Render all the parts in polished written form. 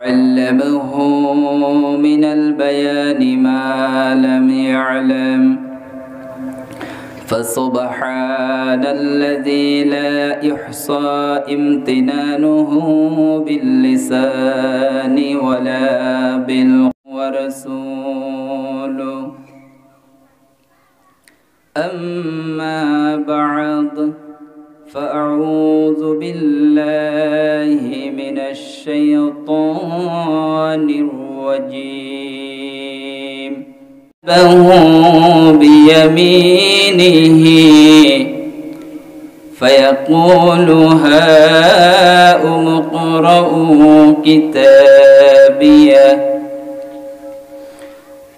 علمه من البيان ما لم يعلم فسبحان الذي لا يحصى امتنانه باللسان ولا بالرسول. أما بعد فأعوذ بالله من الشيطان الرجيم. فهو بيمينه فيقول هاؤم اقرءوا كتابيه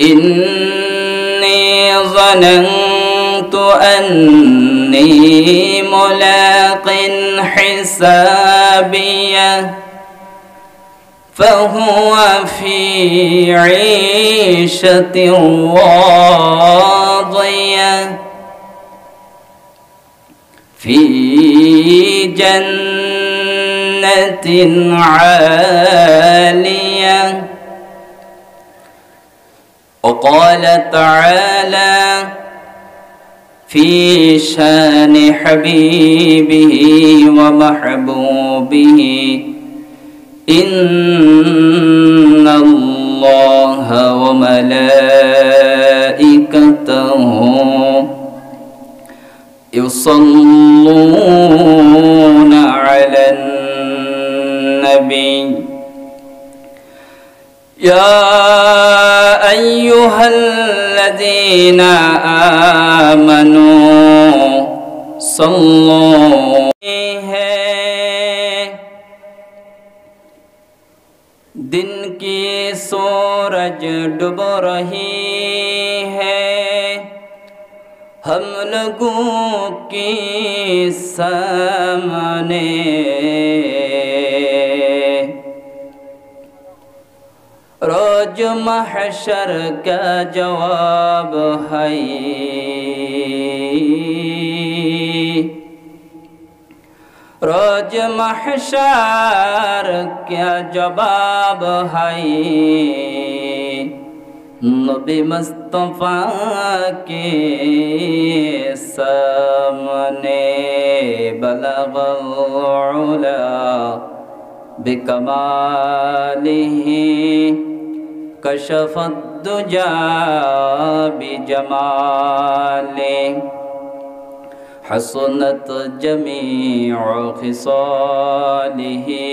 إني ظننت أني ملاق حسابيه فهو في عيشة راضية في جنة عالية. وقال تعالى في شان حبيبه ومحبوبه إن الله وملائكته يصلون على النبي يا أيها الذين آمنوا صلوا عليه. दिन की सूरज डूब रही है हम लोगों के सामने रोज महशर का जवाब है रोज महशर क्या जवाब है नबी मुस्तफा के सामने बलगल उला बिकमालिही कशफत दुजा बिजमालिही हसनत जमीउ खिसालिही।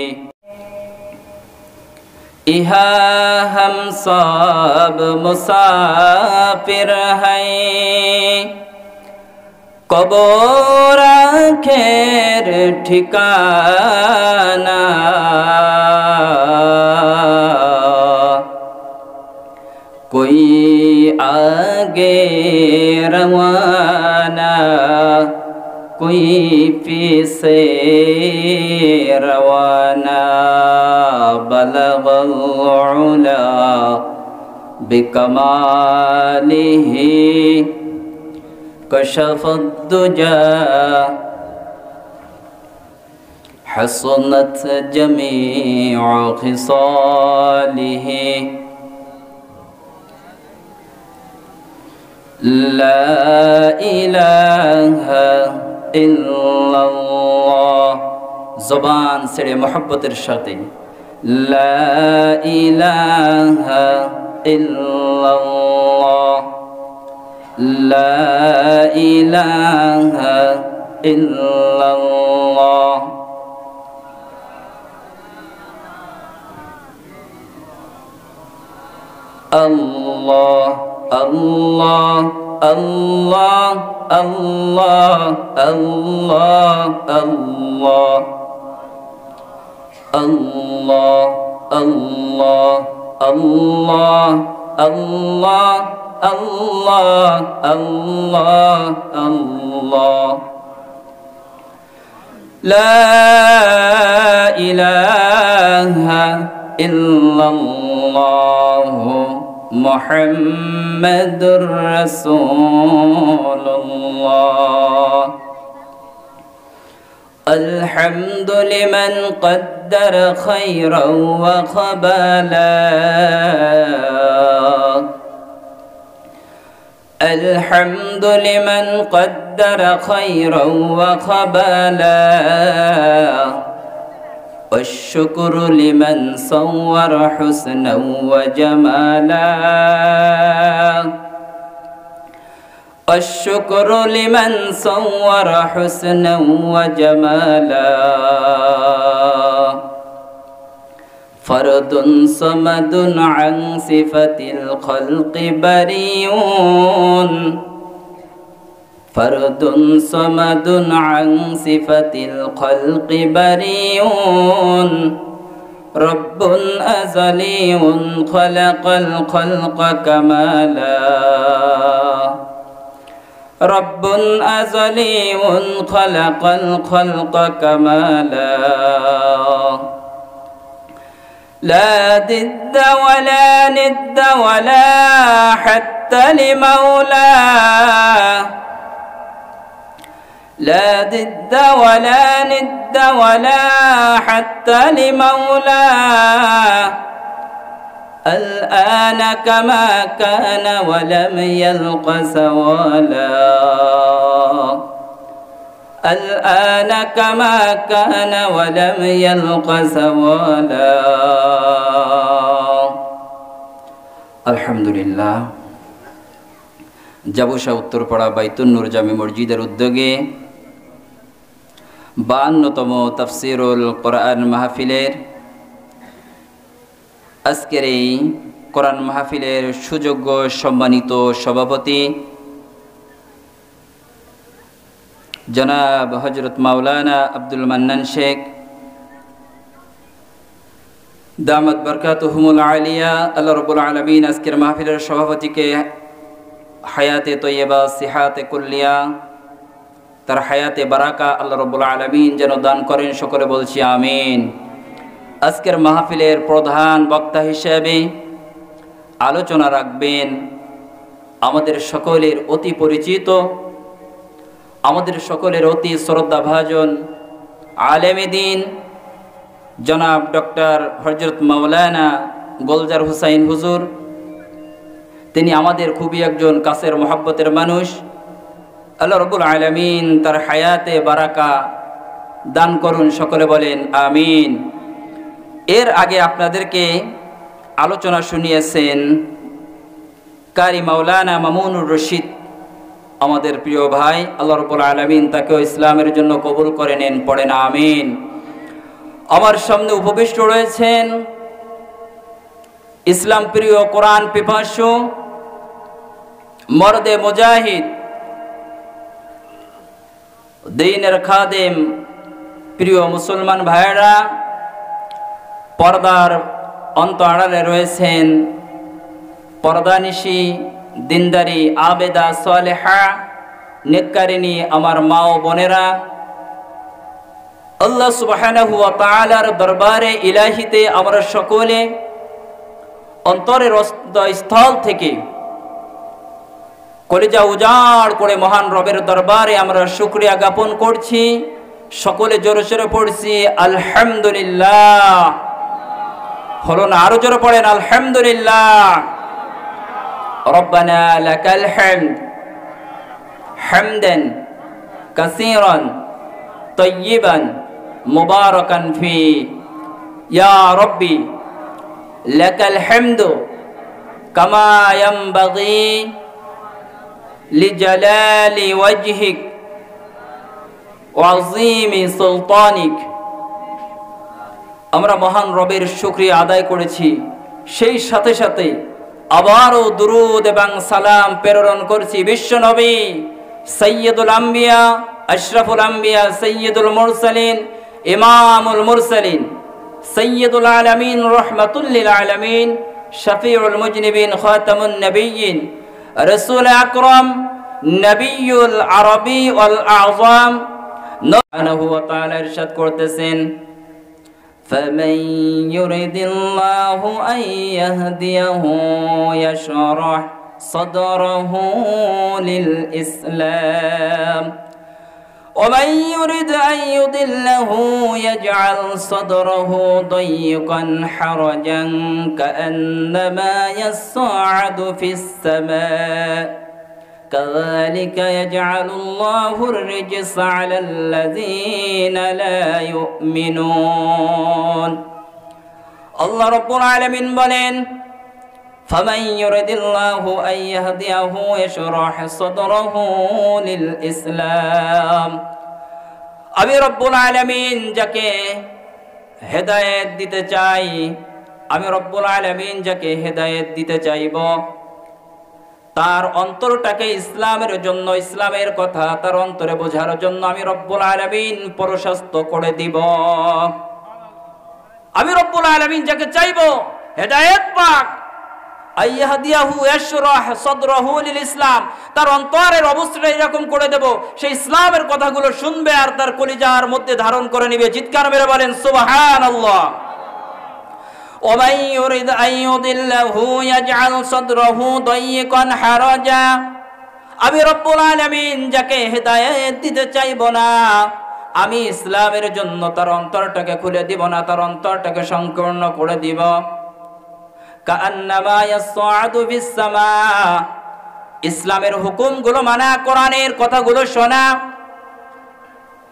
यहाँ हम सब मुसाफिर हैं कब्र आखिर ठिकाना कोई आगे रवाना कोई पीछे रवाना बलगल उला बिकमालिही कशफत दुजा हसनत जमीउ खिसालिही। ला इलाहा इल्लल्लाह ज़बान से मोहब्बतेर साथे ला इलाहा इल्लल्लाह ला इलाहा इल्लल्लाह। अल्लाह अल्लाह अल्लाह अल्लाह अल्लाह अल्लाह अल्लाह अल्लाह अल्लाह अल्लाह अल्लाह अल्लाह अल्लाह ला इलाहा इल्लल्लाह मुहम्मदुर रसूलुल्लाह। الحمد لمن قدر خيرا وخبالا الحمد لمن قدر خيرا وخبالا والشكر لمن صور حسنا وجمالا الشكر لمن صور حسنا وجمالا فرد صمد عن صفة الخلق بريء فرد صمد عن صفة الخلق بريء رب أزلي خلق الخلق كمالا رب أزلي خلق الخلق كمالا لا ضد ولا ند ولا حتى لمولاه لا ضد ولا ند ولا حتى لمولاه الآن كما كان ولم يلق زوالا الآن كما كان ولم يلق زوالا الحمد لله জাবুসা উত্তরপাড়া বাইতুন নূর জামে মসজিদের উদ্যোগে 52তম তাফসীরুল কোরআন মাহফিলের আজকের এই কোরআন মাহফিলের সুযোগ্য সম্মানিত সভাপতি জনাব হযরত মাওলানা আব্দুল মান্নান শেখ দামাত বরকাতুহুমুল আলিয়া আল্লাহ রাব্বুল আলামিন আজকের মাহফিলের সভাপতিকে হায়াতে তৈয়বা সিহাতে কুল্লিয়া তার হায়াতে বারাকা আল্লাহ রাব্বুল আলামিন যেন দান করেন সকলে বলছি আমিন। আজকের মাহফিলের প্রধান বক্তা হিসেবে আলোচনা রাখবেন আমাদের সকলের অতি পরিচিত আমাদের সকলের অতি শ্রদ্ধাভাজন আলেমে দ্বীন জনাব ডক্টর হযরত মাওলানা গোলজার হুসাইন হুজুর। তিনি আমাদের খুবই একজন কাছের মহব্বতের মানুষ। আল্লাহ রাব্বুল আলামিন তার হায়াতে বারাকা দান করুন সকলে বলেন আমিন। এর আগে আপনাদেরকে আলোচনা শুনিয়েছেন কারি মাওলানা মামুনুর রশিদ, আমাদের প্রিয় ভাই। আল্লাহ রাব্বুল আলামিন তাকে ইসলামের জন্য কবুল করে নেন, পড়েন আমিন। আমার সামনে উপবিষ্ট রয়েছেন ইসলাম প্রিয় কোরআন পিপাসু মর্দে মুজাহিদ দ্বীনের খাদেম প্রিয় মুসলমান ভাইরা, পর্দার অন্ত আড়ালে রয়েছেন পর্দানিশী দিনদারি আবেদা সালেহা নেককারিনী আমার মা ও বোনেরা, আল্লাহ সুবহানাহু ওয়া তাআলার দরবারে ইলাহিতে আমরা সকলে অন্তরের স্থল থেকে কলিজা উজাড় করে মহান রবের দরবারে আমরা শুকরিয়া জ্ঞাপন করছি। সকলে জোরে সোরে পড়ছি আলহামদুলিল্লাহ। হলো না? আরো জোরে পড়েন আলহামদুলিল্লাহ। রব্বানা লাকাল হামদ হামদান কাসীরান তাইয়িবান মুবারাকান ফি ইয়া রাব্বি লাকাল হামদু কামা ইয়ানবাগি লিজালালি ওয়াজহিক ওয়া আযীমি সুলতানিক। আমরা মহান রবের শুকরিয়া আদায় করেছি, সেই সাথে সাথে আবারও দুরুদ এবং সালাম প্রেরণ করছি বিশ্ব নবী সাইয়্যিদুল আম্বিয়া আশরাফুল আম্বিয়া সাইয়্যিদুল মুরসালিন ইমামুল মুরসালিন সাইয়্যিদুল আলামিন রাহমাতুল লিল আলামিন শাফিউল মুজনিবিন খাতামুন নবিয়্যিন রাসূল আকরাম নবিয়ুল আরবি ওয়াল আযম সুবহানাহু ওয়া তাআলা ইরশাদ করতেছেন فمن يرد الله أن يهديه يشرح صدره للإسلام ومن يرد أن يضله يجعل صدره ضيقا حرجا كأنما يصعد في السماء كذلك يجعل الله الرجس على الذين لا يؤمنون الله رب العالمين বলেন فمن يرد الله أن يهديه يشرح صدره للإسلام আমি রব্বুল আলামিন যাকে হেদায়েত দিতে চাই আমি রব্বুল আলামিন যাকে হেদায়েত দিতে চাইব তার অন্তরটাকে ইসলামের জন্য ইসলামের কথা তার অন্তরে বোঝার জন্য আমি রব্বুল আলামিন প্রশস্ত করে দিব আমি রব্বুল আলামিন যাকে চাইব হেদায়েত পাক আইয়াহদিয়াহু ইয়াশরাহ সাদরাহু লিল ইসলাম তার অন্তরের অবস্থাটা এরকম করে দেব সেই ইসলামের কথাগুলো শুনবে আর তার কলিজার মধ্যে ধারণ করে নেবে চিৎকার মেরে বলেন সুবহানাল্লাহ ومن يريد أن يضله يجعل صدره ضيقا حرجا আমি রব্বুল আলামিন যাকে হেদায়েত দিতে চাইব না আমি ইসলামের জন্য তার অন্তরটাকে খুলে দিব না তার অন্তরটাকে সংকীর্ণ করে দিব কাআন্নামা ইয়াসআদু ফিস সামা ইসলামের হুকুমগুলো মানা কোরআনের কথাগুলো শোনা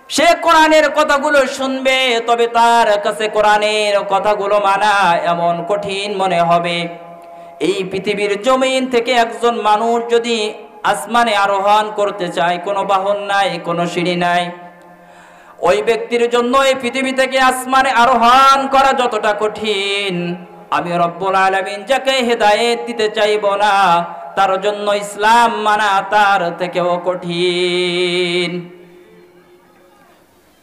সে কোরআনের কথাগুলো শুনবে তবে তার কাছে কোরআনের কথাগুলো মানা এমন কঠিন মনে হবে এই পৃথিবীর জমিন থেকে একজন মানুষ যদি আসমানে আরোহণ করতে চায় কোনো বাহন নাই কোনো সিঁড়ি নাই ওই ব্যক্তির জন্য এই পৃথিবী থেকে আসমানে আরোহণ করা যতটা কঠিন আমি রব্বুল আলামিন যাকে হেদায়েত দিতে চাইব না তার জন্য ইসলাম মানা তার থেকেও কঠিন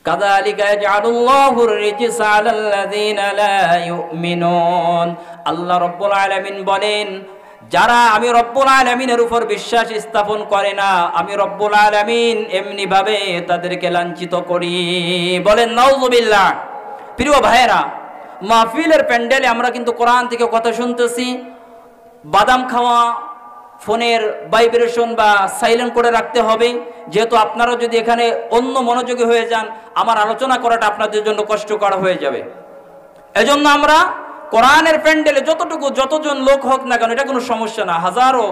কাযালিকা ইয়াজআলুল্লাহুর রিজসা আলাল্লাযীনা লা ইউমিনুন আল্লাহ রব্বুল আলামিন বলেন যারা আমি রব্বুল আলামিনের উপর বিশ্বাস স্থাপন করে না আমি রব্বুল আলামিন এমনি ভাবে তাদেরকে লাঞ্ছিত করি বলেন নাউযুবিল্লাহ প্রিয় ভাইরা মাহফিলের প্যান্ডেলে আমরা কিন্তু কোরআন থেকে কথা শুনতেছি বাদাম খাওয়া ফোনের ভাইব্রেশন বা সাইলেন্ট করে রাখতে হবে যেহেতু আপনারা যদি এখানে অন্য মনোযোগী হয়ে যান আমার আলোচনা করাটা আপনাদের জন্য কষ্টকর হয়ে যাবে এজন্য আমরা কোরআনের প্যান্ডেলে যতজন লোক হোক না কেন এটা কোনো সমস্যা না হাজারো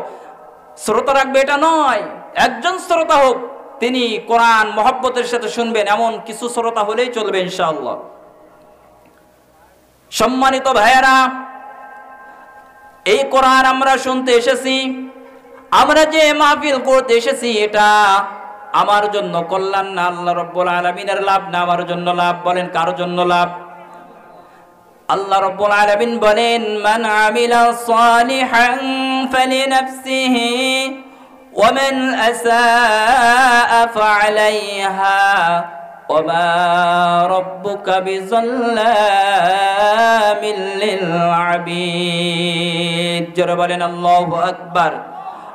শ্রোতা রাখবে এটা নয় একজন শ্রোতা হোক তিনি কোরআন মহব্বতের সাথে শুনবেন এমন কিছু শ্রোতা হলেই চলবে ইনশাআল্লাহ সম্মানিত ভাইয়েরা এই কোরআন আমরা শুনতে এসেছি আমরা যে মাহফিল করতে এসেছি এটা আমার জন্য কল্যাণ না আল্লাহ রাব্বুল আলামিনের লাভ না আমার জন্য লাভ বলেন কার জন্য লাভ আল্লাহ রাব্বুল আলামিন বলেন মান আমিলা সালিহান ফালিনাফসিহি ওয়া মান আসাআ ফাআলাইহা ওয়া মা রাব্বুকা বিযাল্লামিল লিল আবিদ জোরে বলেন আল্লাহু আকবার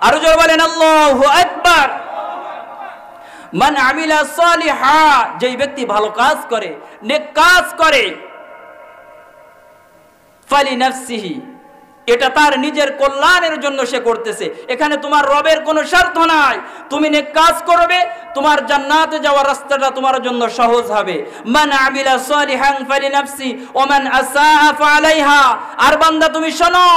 আর জোরে বলেন আল্লাহু আকবার মান আমিলা সালিহা যেই ব্যক্তি ভালো কাজ করে নেক কাজ করে ফালিনাফসিহি এটা তার নিজের কল্যাণের জন্য সে করতেছে এখানে তোমার রবের কোনো স্বার্থ নাই তুমি নেক কাজ করবে তোমার জান্নাতে যাওয়ার রাস্তাটা তোমার জন্য সহজ হবে মান আমিলা সালিহান ফালিনাফসি ওয়া মান আসাআ ফাআলাইহা আর বান্দা তুমি শোনো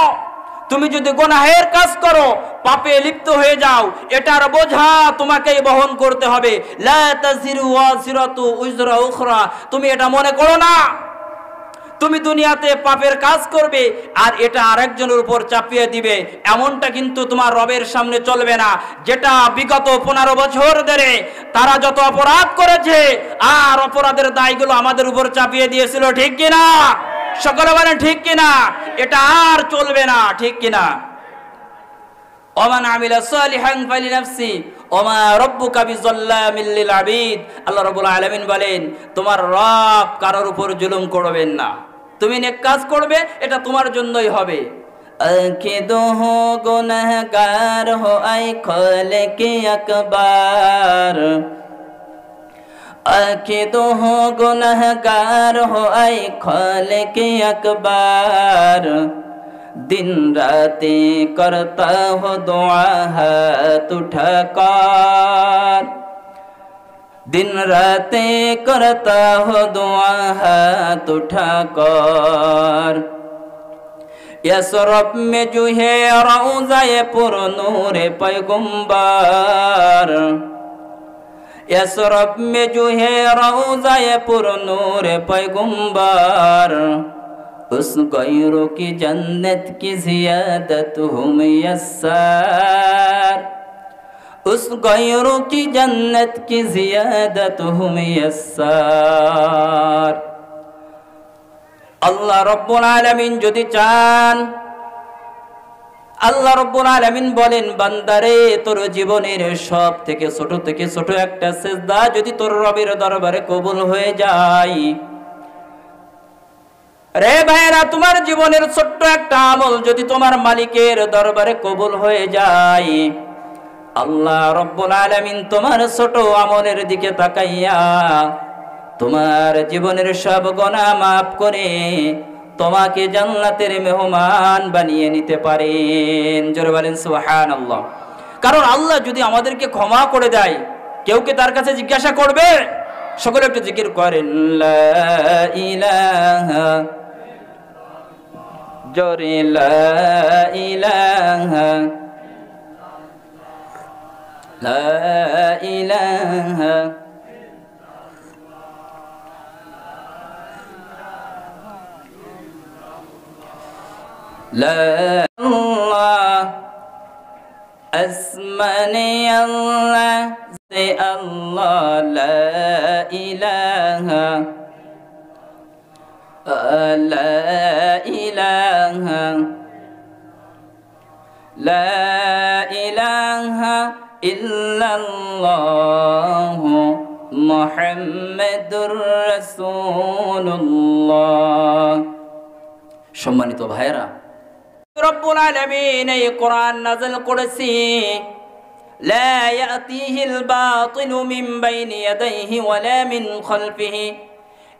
তুমি যদি গুনাহের কাজ করো পাপে লিপ্ত হয়ে যাও এটার বোঝা তোমাকেই বহন করতে হবে লা তাজিরু ওয়াজিরাতু উজরা উখরা তুমি এটা মনে করো না তুমি দুনিয়াতে পাপের কাজ করবে আর এটা আরেকজনের উপর চাপিয়ে দিবে এমনটা কিন্তু তোমার রবের সামনে চলবে না যেটা বিগত 15 বছর ধরে তারা যত অপরাধ করেছে আর অপরাধের দায়গুলো আমাদের উপর চাপিয়ে দিয়েছিল ঠিক কিনা সকলে বলেন ঠিক কিনা এটা আর চলবে না ঠিক কিনা ওমান আমিলা সালিহান ফালিনাফসি ওমা রাব্বুকা বিযাল্লামিল লিল আবিদ আল্লাহ রাব্বুল আলামিন বলেন তোমার রব কারোর উপর জুলুম করবেন না তুমি নেক কাজ করবে এটা তোমার জন্যই হবে আকিদু হো গুনাহগার হো আই খালিকে আকবার আকিদু হো গুনাহগার হো আই খালিকে আকবার दिन रातें करता हो दुआ हाथ उठाकर दिन रातें करता हो दुआ हाथ उठाकर। यसरब में जो है रौज़ाए पुरनूर पैगंबर, यसरब में जो है रौज़ाए पुरनूर पैगंबर, उस गैरों की जन्नत की ज़ियादत हूँ मुयस्सर, उस गैरों की जन्नत की ज़ियादत हूँ मुयस्सर। আল্লাহ রব্বুল আলামিন যদি চান, আল্লাহ রব্বুল আলামিন বলেন বান্দারে তোর জীবনের সব থেকে ছোট একটা সিজদা যদি তোর রবের দরবারে কবুল হয়ে যায়, রে ভাইরা তোমার জীবনের ছোট্ট একটা আমল যদি তোমার মালিকের দরবারে কবুল হয়ে যায়, আল্লাহ রব্বুল আলামিন তোমার ছোট আমলের দিকে তাকাইয়া তোমার জীবনের সব গুনাহ মাফ করে তোমাকে জান্নাতের মেহমান বানিয়ে নিতে পারেন। জোরে বলেন সুবহানাল্লাহ। কারণ আল্লাহ যদি আমাদেরকে ক্ষমা করে দেয়, কেউ কি তার কাছে জিজ্ঞাসা করবে? সকলে একটু জিকির করেন লা ইলাহা, জোরে লা ইলাহা, লা ইলাহা, لا الله اسمني الله سے اللہ لا الہ لا الہ لا الہ الا اللہ محمد رسول اللہ। সম্মানিত ভাইরা, রব্বুল আলামিন এই কোরআন নাযিল করেছি, লা ইয়াতিহিল বাতিলু মিন বাইনি ইয়াদাইহি ওয়ালা মিন খালফিহি।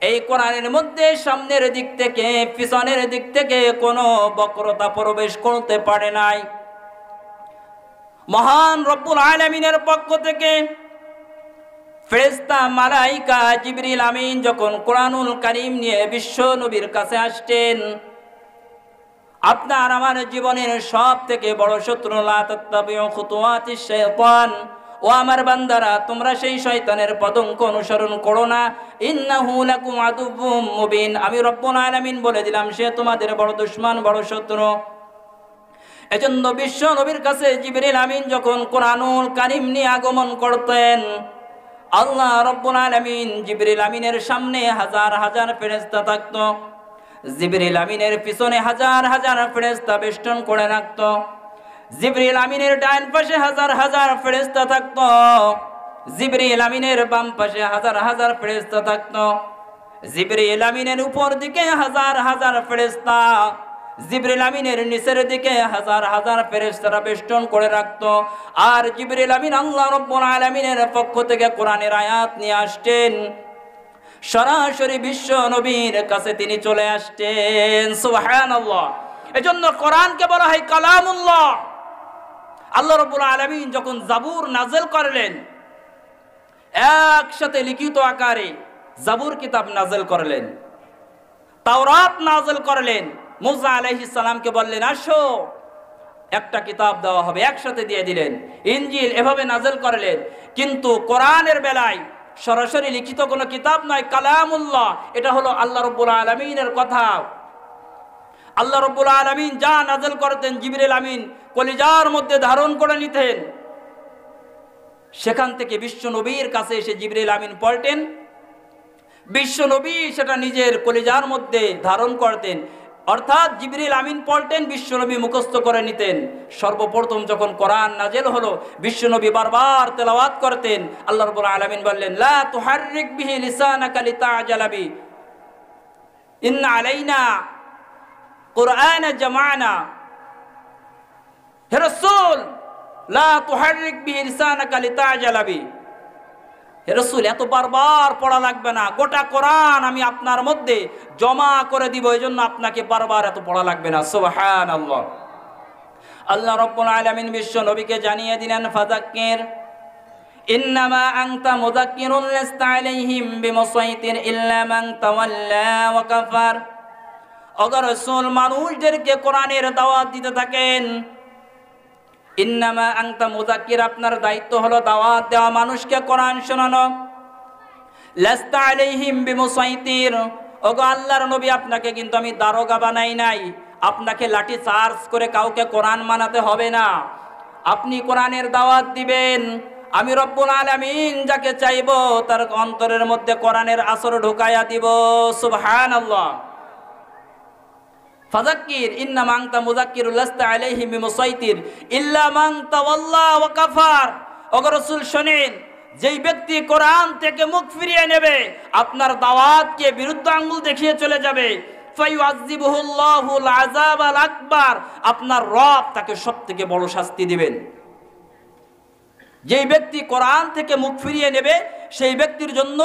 এই কোরআনের মধ্যে সামনের দিক থেকে পিছনের দিক থেকে কোনো বক্রতা প্রবেশ করতে পারে নাই। মহান রব্বুল আলামিনের পক্ষ থেকে ফেরেশতা মালাইকা জিবরিল আমিন যখন কোরআনুল কারীম নিয়ে বিশ্ব নবীর কাছে আসতেন, আপনার আমার জীবনের সব থেকে বড় শত্রু লা তাত্তাবিউ খুতুওয়াতিশ শাইতান, ও আমার বান্দারা তোমরা সেই শয়তানের পদঙ্ক অনুসরণ করো না, ইন্নাহু লাকুম আদুউম মুবিন। আমি রব্বুল আলামিন বলে দিলাম সে তোমাদের বড় দুশমন, বড় শত্রু। এজন্য বিশ্ব নবীর কাছে জিবরিল আমিন যখন কোরআনুল কারীম নিয়ে আগমন করতেন, আল্লাহ রব্বুল আলামিন জিবরিল আমিনের সামনে হাজার হাজার ফেরেশতা থাকতো, জিবরিল আমিনের পিছনে হাজার হাজার ফেরেশতা বেষ্টন করে রাখতো, জিবরিল আমিনের ডান পাশে হাজার হাজার ফেরেশতা থাকতো, জিবরিল আমিনের বাম পাশে হাজার হাজার ফেরেশতা থাকতো, জিবরিল আমিনের উপর দিকে হাজার হাজার ফেরেশতা, জিবরিল আমিনের নিচের দিকে হাজার হাজার ফেরেশতারা বেষ্টন করে রাখতো। আর জিবরিল আমিন আল্লাহ রব্বুল আলামিনের পক্ষ থেকে কোরআনের আয়াত নিয়ে আসতেন, সরাসরি বিশ্ব নবীর কাছে তিনি চলে আসতেন। সুবহানাল্লাহ। এজন্য কোরআনকে বলা হয় কালামুল্লাহ। আল্লাহ রাব্বুল আলামিন যখন জাবুর নাযিল করলেন, একসাথে লিখিত আকারে জাবুর কিতাব নাযিল করলেন, তাওরাত নাযিল করলেন, মুসা আলাইহিস সালামকে বললেন আসো একটা কিতাব দেওয়া হবে, একসাথে দিয়ে দিলেন। ইনজিল এভাবে নাযিল করলেন। কিন্তু কোরআনের বেলায় সরাসরি লিখিত কোনো কিতাব নয়, কালামুল্লাহ। এটা হলো আল্লাহ রাব্বুল আলামিনের কথা। আল্লাহ রাব্বুল আলামিন যা নাযিল করতেন জিবরিল আমিন কলিজার মধ্যে ধারণ করে নিতেন, সেখান থেকে বিশ্ব নবীর কাছে এসে জিবরিল আমিন পড়তেন, বিশ্ব নবী সেটা নিজের কলিজার মধ্যে ধারণ করতেন। অর্থাৎ জিবরিল আমিন পড়তেন, বিশ্ব নবী মুখস্থ করে নিতেন। সর্বপ্রথম যখন কোরআন নাযিল হলো, বিশ্ব নবী বারবার তেলাওয়াত করতেন। আল্লাহ রাব্বুল আলামিন বললেন লা তুহাররিক বিহি লিসানাকা লিতা'জালা বি ইন্না আলাইনা কুরআন জামা'না। হে রাসূল লা তুহাররিক বিহি লিসানাকা লিতা'জালা বি, হে রাসূল এত বারবার পড়া লাগবে না, গোটা কোরআন আমি আপনার মধ্যে জমা করে দিব, এজন্য আপনাকে বারবার এত পড়া লাগবে না। সুবহানাল্লাহ। আল্লাহ রাব্বুল আলামিন বিশ্ব নবীকে জানিয়ে দিলেন ফাযাক্কির ইন্নামা আনতা মুযাক্কিরুন লাস্তা আলাইহিম বিমুসাইতির ইল্লা মান তাওয়াল্লা ওয়া কাফার। ওগো রাসূল, মানুষদেরকে কোরআনের দাওয়াত দিতে থাকেন। ইন্নামা আনতা মুযাক্কির, আপনার দায়িত্ব হলো দাওয়াত দেওয়া, মানুষকে কোরআন শোনানো। লাস্তা আলাইহিম বিমুসাইতির, ওগো আল্লাহর নবী, আপনাকে কিন্তু আমি দারোগা বানাই নাই। আপনাকে লাঠি চার্জ করে কাউকে কোরআন মানাতে হবে না। আপনি কোরআনের দাওয়াত দিবেন। আমি রব্বুল আলামিন যাকে চাইবো তার অন্তরের মধ্যে কোরআনের আসর ঢুকায়া দিব। সুবহানাল্লাহ। ফাযাক্কির ইন্নামা আনতা মুযাক্কিরুন লাস্তা আলাইহিম বিমুসাইতির ইল্লা মান তাওয়াল্লা ওয়া কাফার। ওগো রাসূল শুনেন, যেই ব্যক্তি কোরআন থেকে মুখ ফিরিয়ে নেবে, আপনার দাওয়াতকে বিরুদ্ধ আঙ্গুল দেখিয়ে চলে যাবে, ফায়ুআযিবুহুল্লাহুল আযাবাল আকবার, আপনার রব তাকে সবথেকে বড় শাস্তি দিবেন। যেই ব্যক্তি কোরআন থেকে মুখ ফিরিয়ে নেবে সেই ব্যক্তির জন্য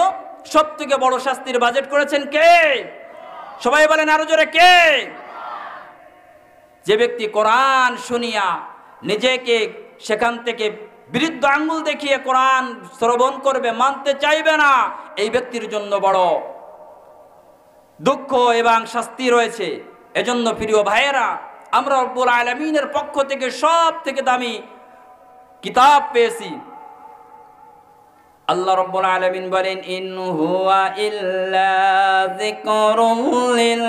সবথেকে বড় শাস্তির বাজেট করেছেন কে? সবাই বলেন আরো জোরে, কে? যে ব্যক্তি কোরআন শুনিয়া নিজেকে সেখান থেকে বিরুদ্ধ আঙ্গুল দেখিয়ে কোরআন শ্রবণ করবে, মানতে চাইবে না, এই ব্যক্তির জন্য বড় দুঃখ এবং শাস্তি রয়েছে। এজন্য প্রিয় ভাইয়েরা, আমরা রব্বুল আলামিনের পক্ষ থেকে সব থেকে দামি কিতাব পেয়েছি। আল্লাহ রব্বুল আলামিন বলেন, ইন হুয়া ইল্লা যিকরুল লিল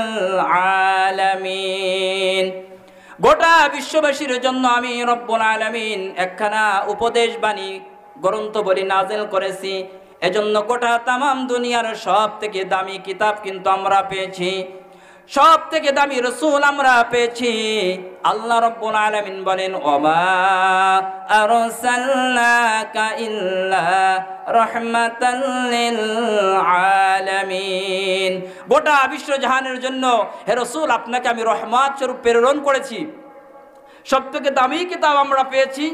আলামিন। গোটা বিশ্ববাসীর জন্য আমি রব্বুল আলামিন একখানা উপদেশ বাণী গ্রন্থ বলি নাযিল করেছি। এজন্য গোটা তামাম দুনিয়ার সব থেকে দামি কিতাব কিন্তু আমরা পেয়েছি, সব থেকে দামি রাসূল আমরা পেয়েছি। আল্লাহ রাব্বুল আলামিন বলেন, ওমা আরসালনাকা ইল্লা রাহমাতাল লিল আলামিন। গোটা বিশ্বজাহানের জন্য হে রাসূল, আপনাকে আমি রহমত স্বরূপ প্রেরণ করেছি। সব থেকে দামি কিতাব আমরা পেয়েছি,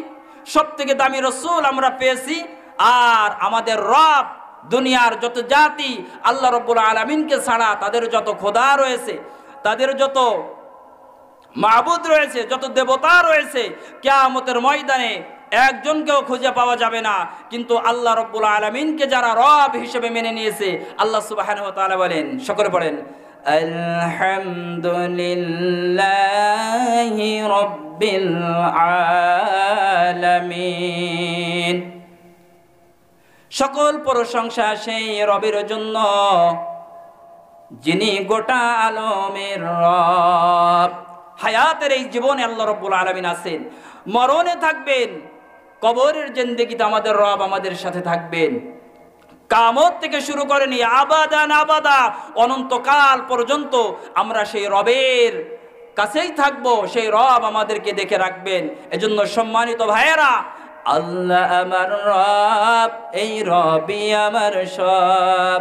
সব থেকে দামি রাসূল আমরা পেয়েছি। আর আমাদের রব, দুনিয়ার যত জাতি আল্লাহ রাব্বুল আলামিনকে ছাড়া তাদের যত খোদা রয়েছে, তাদের যত মাবুদ রয়েছে, যত দেবতা রয়েছে, কিয়ামতের ময়দানে একজনকেও খুঁজে পাওয়া যাবে না। কিন্তু আল্লাহ রাব্বুল আলামিনকে যারা রব হিসেবে মেনে নিয়েছে, আল্লাহ সুবহানাহু ওয়া তাআলা বলেন, সকলে পড়েন, আলহামদুলিল্লাহি রাব্বিল আলামিন। সকল প্রশংসা সেই রবের জন্য যিনি গোটা আলমের রব। হায়াতের এই জীবনে আল্লাহ রাব্বুল আলামিন আছেন, মরণে থাকবেন, কবরের জিন্দেগিতে আমাদের রব আমাদের সাথে থাকবেন। কিয়ামত থেকে শুরু করে নিয়ে আবাদান আবাদা, অনন্তকাল পর্যন্ত আমরা সেই রবের কাছেই থাকবো, সেই রব আমাদেরকে দেখে রাখবেন। এজন্য সম্মানিত ভাইয়েরা, আল্লাহ আমার রব, এই রবই আমার সব।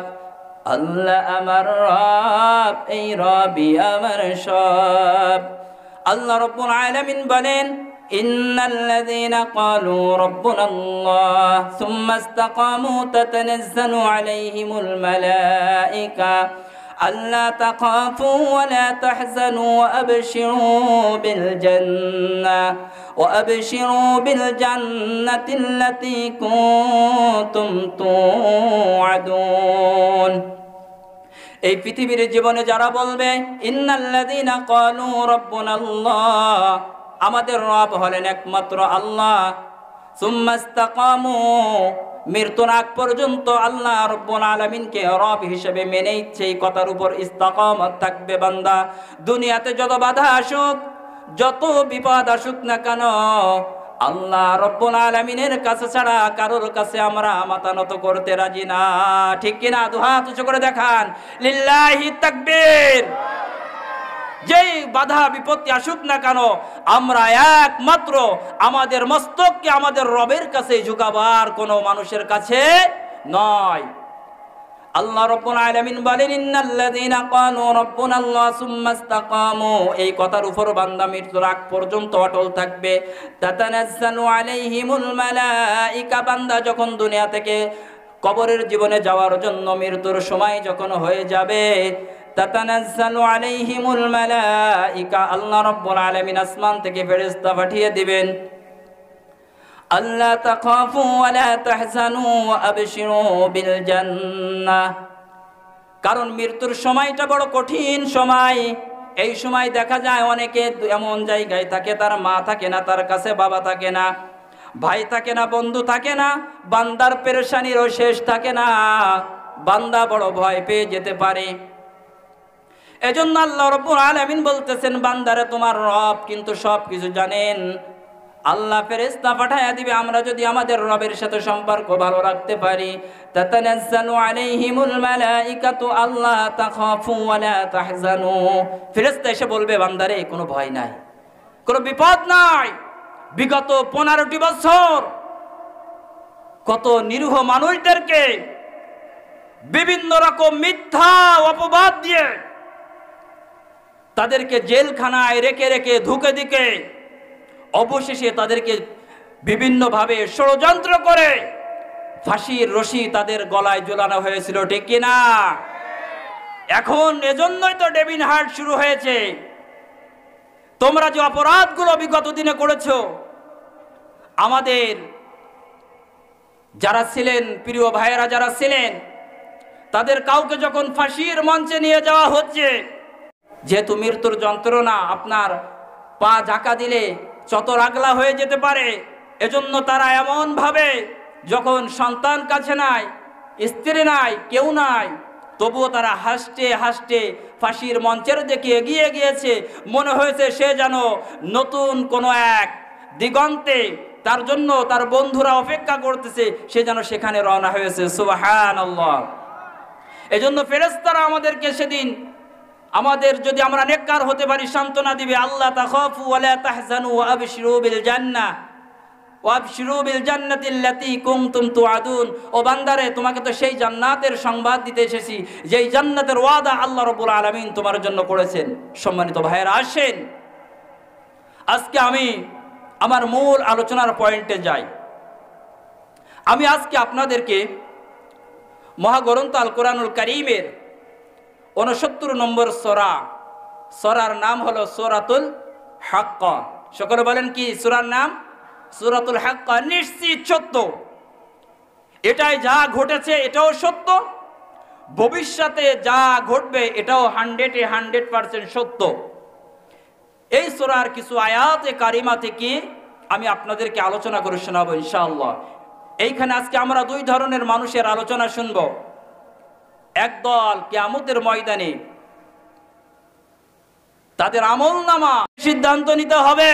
আল্লাহ আমার রব, এই রবই আমার সব। আল্লাহ রাব্বুল আলামিন বলেন, ইন্নাল্লাযীনা ক্বালু রাব্বুনাল্লাহ সুম্মা ইসতাকামু তাতানাজ্জালু আলাইহিমুল মালায়েকা আল্লা তাখাফু ওয়া লা তাহজানু ওয়া আবশিরু বিল জান্নাতি আল্লাতী কুনতুম তুআদুন। এই পৃথিবীর জীবনে যারা বলবে ইন্নাল্লাযীনা ক্বালু রাব্বুনাল্লাহ, আমাদের রব হলেন একমাত্র আল্লাহ, সুম্মা ইসতাকামু, মৃত্যুর আগ পর্যন্ত আল্লাহ রাব্বুল আলামিনকে রব হিসেবে মেনেই সেই কথার উপর ইস্তেকামত থাকবে বান্দা। দুনিয়াতে যত বাধা আসুক, যত বিপদ আসুক না কেন, আল্লাহ রাব্বুল আলামিনের কাছে ছাড়া কারোর কাছে আমরা মাথা নত করতে রাজি না। ঠিক কিনা? দুহাত উঁচু করে দেখান, লিল্লাহি তাকবীর। যেই বাধা বিপত্তি আসুক না কেন, আমরা একমাত্র আমাদের মস্তককে আমাদের রবের কাছে ঝুঁকাবার কোনো মানুষের কাছে নয়। আল্লাহ রাব্বুল আলামিন বলেন, ইন্নাল্লাযীনা ক্বালু রাব্বুনাল্লাহ সুম্মা ইসতাকামু, এই কথার উপর বান্দা মৃত্যুর আগ পর্যন্ত অটল থাকবে। তাতানাজ্জালু আলাইহিমুল মালায়েকা, বান্দা যখন দুনিয়া থেকে কবরের জীবনে যাওয়ার জন্য মৃত্যুর সময় যখন হয়ে যাবে, তাতানাজ্জালু আলাইহিমুল মালায়েকা, আল্লাহ রাব্বুল আলামিন আসমান থেকে ফেরেশতা পাঠিয়ে দিবেন। আল্লা তাখাফু ওয়া লা তাহজানু ওয়া আবশিরু বিল জান্নাহ। কারণ মৃত্যুর সময়টা বড় কঠিন সময়। এই সময় দেখা যায় অনেকে এমন জায়গায় থাকে, তার মা থাকে না, তার কাছে বাবা থাকে না, ভাই থাকে না, বন্ধু থাকে না, বান্দার পেরেশানিরও শেষ থাকে না, বান্দা বড় ভয় পেয়ে যেতে পারে। এজন্য আল্লাহ রাব্বুল আলামিন বলতেছেন, বান্দারে তোমার রব কিন্তু সব কিছু জানেন। আল্লাহ ফেরেশতা পাঠায়া দিবে আমরা যদি আমাদের রবের সাথে সম্পর্ক ভালো রাখতে পারি। তাতানাজ্জালু আলাইহিমুল মালাইকাতু আল্লা তাখাফু ওয়া লা তাহজানু। ফেরেশতা এসে বলবে, বান্দারে কোনো ভয় নাই, কোনো বিপদ নাই। বিগত 15টি বছর কত নিরীহ মানুষদেরকে বিভিন্ন রকম মিথ্যা অপবাদ দিয়ে তাদেরকে জেলখানায় রেখে রেখে ধুকে দিকে অবশেষে তাদেরকে বিভিন্নভাবে ষড়যন্ত্র করে ফাঁসির রশি তাদের গলায় ঝোলানো হয়েছিল, ঠিক কিনা? এখন এজন্যই তো ডেভিন হার্ট শুরু হয়েছে। তোমরা যে অপরাধগুলো বিগত দিনে করেছো, আমাদের যারা ছিলেন প্রিয় ভাইয়েরা যারা ছিলেন, তাদের কাউকে যখন ফাঁসির মঞ্চে নিয়ে যাওয়া হচ্ছে, যেহেতু মৃত্যুর যন্ত্রণা, আপনার পা ঝাঁকা দিলে চতর আগলা হয়ে যেতে পারে, এজন্য তারা এমন ভাবে, যখন সন্তান কাছে নাই, স্ত্রী নাই, কেউ নাই, তবুও তারা হাসতে হাসতে ফাঁসির মঞ্চের দিকে এগিয়ে গিয়েছে। মনে হয়েছে সে যেন নতুন কোনো এক দিগন্তে তার জন্য তার বন্ধুরা অপেক্ষা করতেছে, সে যেন সেখানে রওনা হয়েছে। সুবহানাল্লাহ। এজন্য ফেরেশতারা আমাদেরকে সেদিন, আমাদের যদি আমরা নেককার হতে পারি, সান্ত্বনা দিবে, আল্লাহ তাখাফু ওয়া লা তাহজানু ওয়া আবশিরু বিল জান্নাহ ওয়া আবশিরু বিল জান্নাতিল্লাতী কুনতুম তুআদুন। ও বান্দারে, তোমাকে তো সেই জান্নাতের সংবাদ দিতে এসেছি যেই জান্নাতের ওয়াদা আল্লাহ রাব্বুল আলামিন তোমার জন্য করেছেন। সম্মানিত ভাইয়েরা, আসেন আজকে আমি আমার মূল আলোচনার পয়েন্টে যাই। আমি আজকে আপনাদেরকে মহাগ্রন্থ আল কোরআনুল কারীমের 69 নম্বর সূরার নাম হলো সূরাতুল হাক্কা। সকলে বলেন কি সূরার নাম? সূরাতুল হাক্কা। নিশ্চিত সত্য, এটাই যা ঘটেছে এটাও সত্য, ভবিষ্যতে যা ঘটবে এটাও 100% সত্য। এই সূরার কিছু আয়াতে কারিমা থেকে আমি আপনাদেরকে আলোচনা করে শোনাবো ইনশাআল্লাহ। এইখানে আজকে আমরা দুই ধরনের মানুষের আলোচনা শুনব। একদল কিয়ামতের ময়দানে তাদের আমলনামা সিদ্ধান্ত নিতে হবে,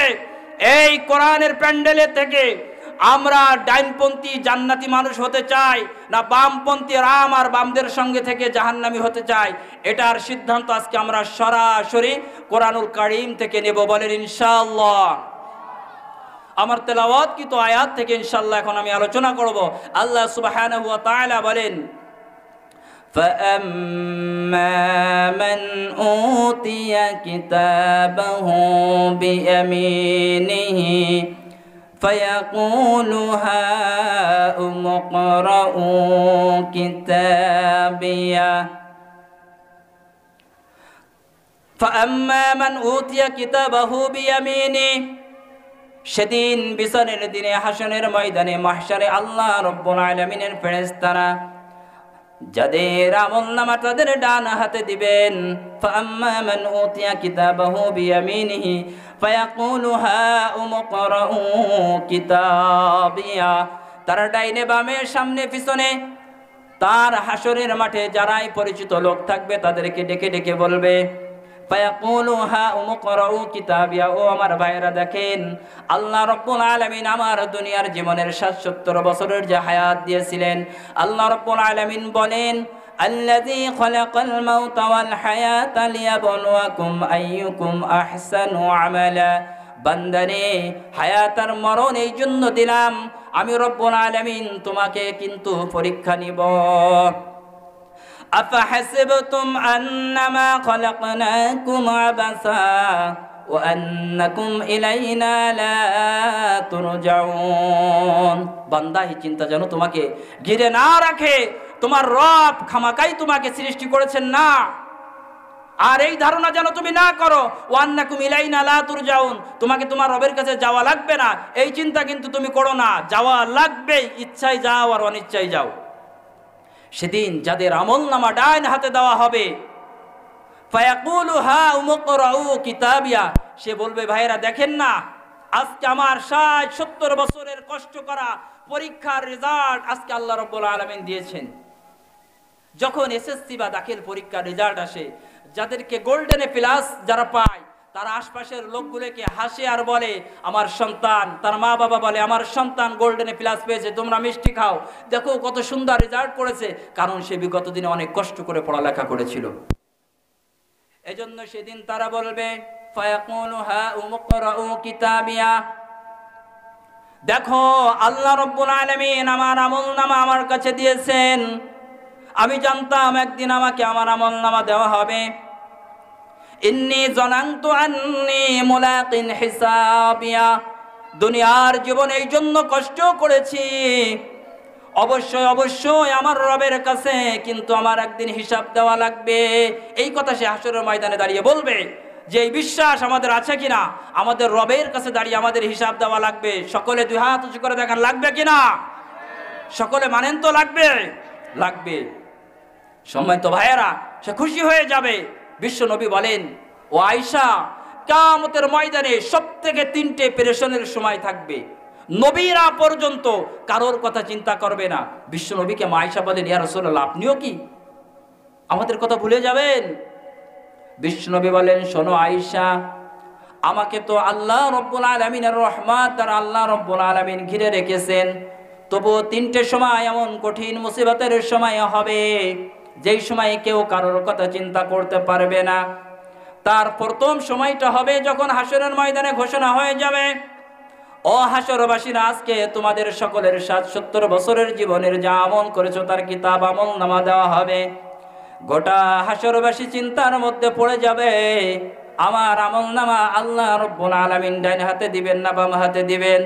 এই কোরআনের প্যান্ডেলের থেকে আমরা ডাইনপন্থী জান্নাতি মানুষ হতে চাই, না বামপন্থী রাম আর বামদের সঙ্গে থেকে জাহান্নামী হতে চাই। এটার সিদ্ধান্ত আজকে আমরা সরাসরি কোরআনুল কারীম থেকে নেব। বলেন ইনশাআল্লাহ। আমার তেলাওয়াতকৃত আয়াত থেকে ইনশাআল্লাহ এখন আমি আলোচনা করব। আল্লাহ সুবহানাহু ওয়া তাআলা বলেন, فَأَمَّا مَنْ أُوتِيَ كِتَابَهُ بِيَمِينِهِ فَيَقُولُ هَاؤُمُ اقْرَءُوا كِتَابِيَهْ فَأَمَّا مَنْ أُوتِيَ كِتَابَهُ بِيَمِينِهِ। সেদিন বিচারের দিনে, হাসরের ময়দানে, মাহশারে আল্লাহ রাব্বুল আলামিনের ফেরেশতারা যাদের আমলনামা তাদের ডান হাতে দিবেন। ফাআম্মা মান উতিয়া কিতাবাহু বিয়ামিনিহি ফায়াকুলু হাউমু ইকরাউ কিতাবিয়া। তার ডাইনে বামে সামনে পিছনে তার হাসরের মাঠে যারাই পরিচিত লোক থাকবে তাদেরকে ডেকে ডেকে বলবে, ফায়াকুলু হাউমু ইকরাউ কিতাবিয়া। ও আমার ভাইরা, দেখেন আল্লাহ রাব্বুল আলামিন আমার দুনিয়ার জীবনের ৭৭ বছরের যে হায়াত দিয়েছিলেন, আল্লাহ রাব্বুল আলামিন বলেন, আল্লাযী খালাকাল মাউতা ওয়াল হায়াতা লিয়াবলুয়াকুম আইয়ুকুম আহসানু আমালা। বান্দারে, হায়াত আর মরণ এই জন্য দিলাম, আমি রব্বুল আলামিন তোমাকে কিন্তু পরীক্ষা নিব। أفحسبتم أنما خلقناكم عبثا وأنكم إلينا لا ترجعون। বান্দা, এই চিন্তা যেন তোমাকে ঘিরে না রাখে, তোমার রব খামাকাই তোমাকে সৃষ্টি করেছেন না, আর এই ধারণা যেন তুমি না করো ওয়ান্নাকুম ইলাইনা লা তুরজাউন, তোমাকে তোমার রবের কাছে যাওয়া লাগবে না, এই চিন্তা কিন্তু তুমি করো না, যাওয়া লাগবে, ইচ্ছায় যাও আর অনিচ্ছায় যাও। সেদিন যাদের আমলনামা ডাইন হাতে দেওয়া হবে, ফায়াকুলু হা উমকরাউ কিতাবিয়া, সে বলবে ভাইরা দেখেন না, আজকে আমার 60-70 বছরের কষ্ট করা পরীক্ষার রেজাল্ট আজকে আল্লাহ রাব্বুল আলামিন দিয়েছেন। যখন এসএসসি বা দাখিল পরীক্ষার রেজাল্ট আসে, যাদেরকে গোল্ডেনে প্লাস যারা পায়, তারা আশপাশের লোকগুলোকে হাসে আর বলে আমার সন্তান, তার মা বাবা বলে আমার সন্তান গোল্ডেনে প্লাস পেয়েছে, তোমরা মিষ্টি খাও, দেখো কত সুন্দর রেজাল্ট করেছে, কারণ সে বিগত দিনে অনেক কষ্ট করে পড়ালেখা করেছিল। এজন্য সেদিন তারা বলবে ফায়াকুলু হা উমকরাউ কিতাবিয়া, দেখো আল্লাহ রাব্বুল আলামিন আমার আমলনামা আমার কাছে দিয়েছেন, আমি জানতাম একদিন আমাকে আমার আমলনামা দেওয়া হবে। ইন্নী জানানতু আন্নী মুলাকিন হিসাবিয়া, দুনিয়ার জীবনে এই জন্য কষ্ট করেছি, অবশ্যই অবশ্যই আমার রবের কাছে কিন্তু আমার একদিন হিসাব দেওয়া লাগবে। এই কথা সে হাসরের ময়দানে দাঁড়িয়ে বলবে, যে এই বিশ্বাস আমাদের আছে কিনা, আমাদের রবের কাছে দাঁড়িয়ে আমাদের হিসাব দেওয়া লাগবে। সকলে দুই হাত উঁচু করে দেখান লাগবে কিনা, সকলে মানেন তো লাগবে, লাগবে। সময় তো ভাইয়েরা, সে খুশি হয়ে যাবে। বিশ্ব নবী বলেন, ও আয়েশা, কিয়ামতের ময়দানে সবথেকে 3টে পেরেশানের সময় থাকবে, নবীরা পর্যন্ত কারোর কথা চিন্তা করবে না। বিশ্ব নবীকে মা আয়েশা বলেন, ইয়া রাসূলুল্লাহ আপনিও কি আমাদের কথা ভুলে যাবেন? বিশ্ব নবী বলেন, শোনো আয়েশা, আমাকে তো আল্লাহ রাব্বুল আলামিনের রহমত আর আল্লাহ রাব্বুল আলামিন ঘিরে রেখেছেন, তবু 3টে সময় এমন কঠিন মুসিবতের সময় হবে যেই সময় কেউ কারোর কথা চিন্তা করতে পারবে না। তার প্রথম সময়টা হবে যখন হাসরের ময়দানে ঘোষণা হয়ে যাবে, ও হাসরবাসীরা, আজকে তোমাদের সকলের 70 বছরের জীবনের যা আমল করেছো তার কিতাব আমল নামা দেওয়া হবে। গোটা হাসরবাসী চিন্তার মধ্যে পড়ে যাবে, আমার আমল নামা আল্লাহ রাব্বুল আলামিন ডাইন হাতে দিবেন না বাম হাতে দিবেন,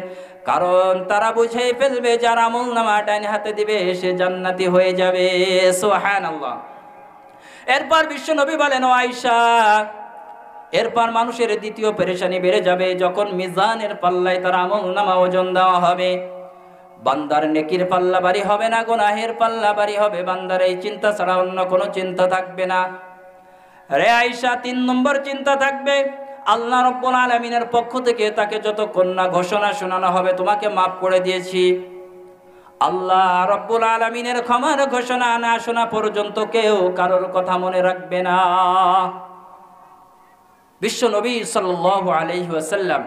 কারণ তারা বুঝে ফেলবে যার আমল নামা ডাইন হাতে দিবে সে জান্নাতি হয়ে যাবে। সুবহানাল্লাহ। এরপর বিশ্ব নবী বলেন, ও আয়েশা, এরপর মানুষের দ্বিতীয় পেরেশানি বেড়ে যাবে যখন মিজানের পাল্লায় তার আমল নামা ওজন দেওয়া হবে। বান্দার নেকির পাল্লা ভারী হবে না, গুনাহের পাল্লা ভারী হবে। বান্দার এই চিন্তা ছাড়া অন্য কোনো চিন্তা থাকবে না। রে আয়েশা, 3 নম্বর চিন্তা থাকবে, আল্লাহ রাব্বুল আলামিনের পক্ষ থেকে তাকে যতক্ষণ না ঘোষণা শোনানো হবে তোমাকে মাফ করে দিয়েছি, আল্লাহ রাব্বুল আলামিনের ক্ষমার ঘোষণা না শোনা পর্যন্ত কেউ কারোর কথা মনে রাখবে না। বিশ্ব নবী সাল্লাল্লাহু আলাইহি ওয়াসাল্লাম,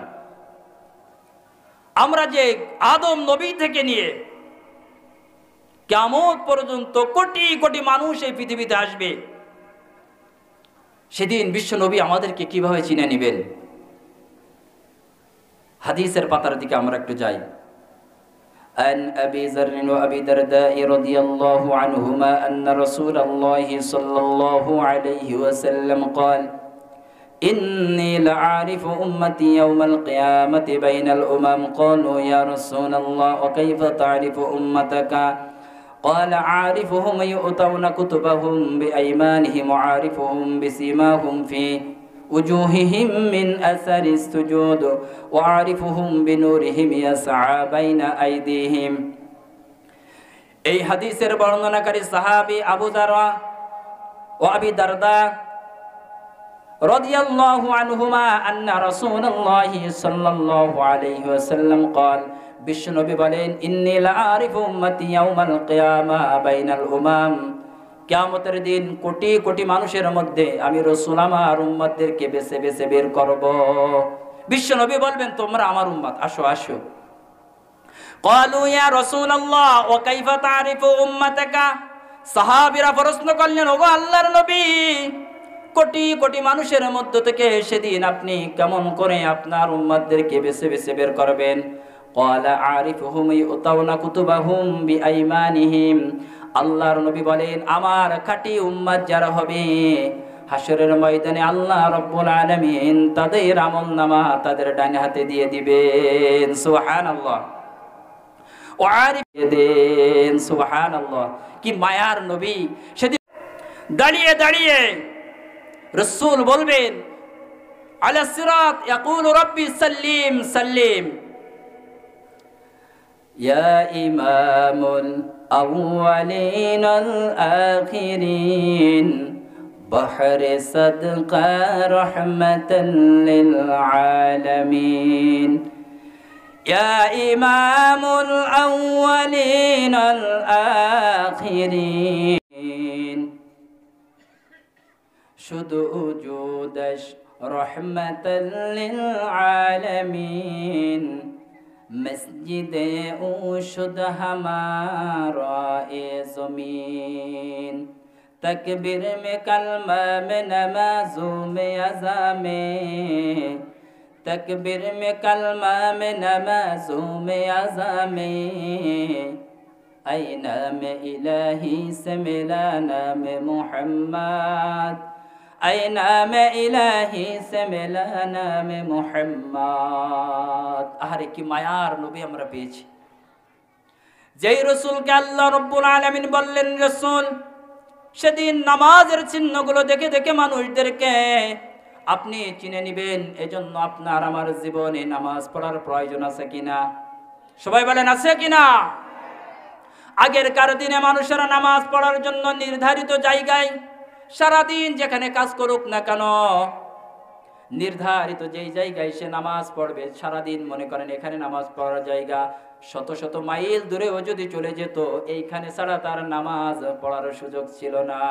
আমরা যে আদম নবী থেকে নিয়ে কিয়ামত পর্যন্ত কোটি কোটি মানুষ এই পৃথিবীতে আসবে, সেদিন বিশ্ব নবী আমাদেরকে কিভাবে চিনে নেবেন? হাদিসের পাতার দিকে আমরা একটু যাই। عن أبي ذر وأبي درداء رضي الله عنهما أن رسول الله صلى الله عليه وسلم قال إني لأعرف أمتي يوم القيامة بين الأمم قالوا يا رسول الله وكيف تعرف أمتك قال عارفهم يؤتون كتبهم بأيمانهم وعارفهم بسيماهم في وجوههم من أثر السجود وعارفهم بنورهم يسعى بين أيديهم। এই হাদিসের বর্ণনাকারী সাহাবী আবু দারদা ও আবি দারদা রাদিয়াল্লাহু আনহুমা আন্না রাসূলুল্লাহি সাল্লাল্লাহু আলাইহি ওয়াসাল্লাম قال, বিশ্ব নবী বলেন, ইন্নী লাআরিফু উম্মতি ইয়াউমাল কিয়ামা বাইনাল উমাম, কিয়ামতের দিন কোটি কোটি মানুষের মধ্যে আমি রাসূল আমার উম্মতদেরকে বেছে বেছে বের করব। বিশ্ব নবী বলবেন, তোমরা আমার উম্মত, আসো আসো। ক্বালু ইয়া রাসূলুল্লাহ ওয়া কাইফা তা'রিফু উম্মাতাকা, সাহাবীরা প্রশ্ন করলেন, ওগো আল্লাহর নবী, কোটি কোটি মানুষের মধ্য থেকে সেদিন আপনি কেমন করে আপনার উম্মতদেরকে বেছে বেছে বের করবেন? ক্বালা আরিফুহুম ইউতাউনা কুতুবাহুম বিআইমানিহিম, আল্লাহর নবী বলেন, আমার খাঁটি উম্মত যারা হবে হাসরের ময়দানে আল্লাহ রাব্বুল আলামিন তাদের আমলনামা তাদের ডান হাতে দিয়ে দিবেন। সুবহানাল্লাহ। ও আরিফ দেন, সুবহানাল্লাহ। কি মায়ার নবী! সেদিন দাঁড়িয়ে দাঁড়িয়ে রাসূল বলবেন আলা সিরাত ইয়াকুলু রাব্বি সাল্লিম সাল্লিম। ইয়া ইমামুল আউয়ালিন আল আখিরিন বাহরে সাদকা রাহমাতাল লিল আলামিন। ইয়া ইমামুল আউয়ালিন আল আখিরিন শুধু উজুদাশ রহমাতাল লিল আলামিন। মসজিদে উশুদ হামারা এ জমিন। তকবীর মে কলমা মে নমাজো মে আযা মে। তকবীর মে কলমা মে নমাজো মে আযা মে। ऐ नाम इलाही से मिला नाम मुहम्मद। ऐ नाम इलाही से मिला नाम मुहम्मद। আহারে কি মায়ার নবী আমরা পেয়েছি, যেই রাসূলকে আল্লাহ রাব্বুল আলামিন বললেন রাসূল সেদিন নামাজের চিহ্নগুলো দেখে দেখে মানুষদেরকে আপনি চিনে নেবেন। এজন্য আপনার আমার জীবনে নামাজ পড়ার প্রয়োজন আছে কিনা? সবাই বলেন আছে কিনা? আগেরকার দিনে মানুষেরা নামাজ পড়ার জন্য নির্ধারিত জায়গায় সারাদিন যেখানে কাজ করুক না কেন, নির্ধারিত যেই জায়গায় সে নামাজ পড়বে সারাদিন, মনে করেন এখানে নামাজ পড়ার জায়গা শত শত মাইল দূরেও যদি চলে যেত, এইখানে ছাড়া তার নামাজ পড়ার সুযোগ ছিল না।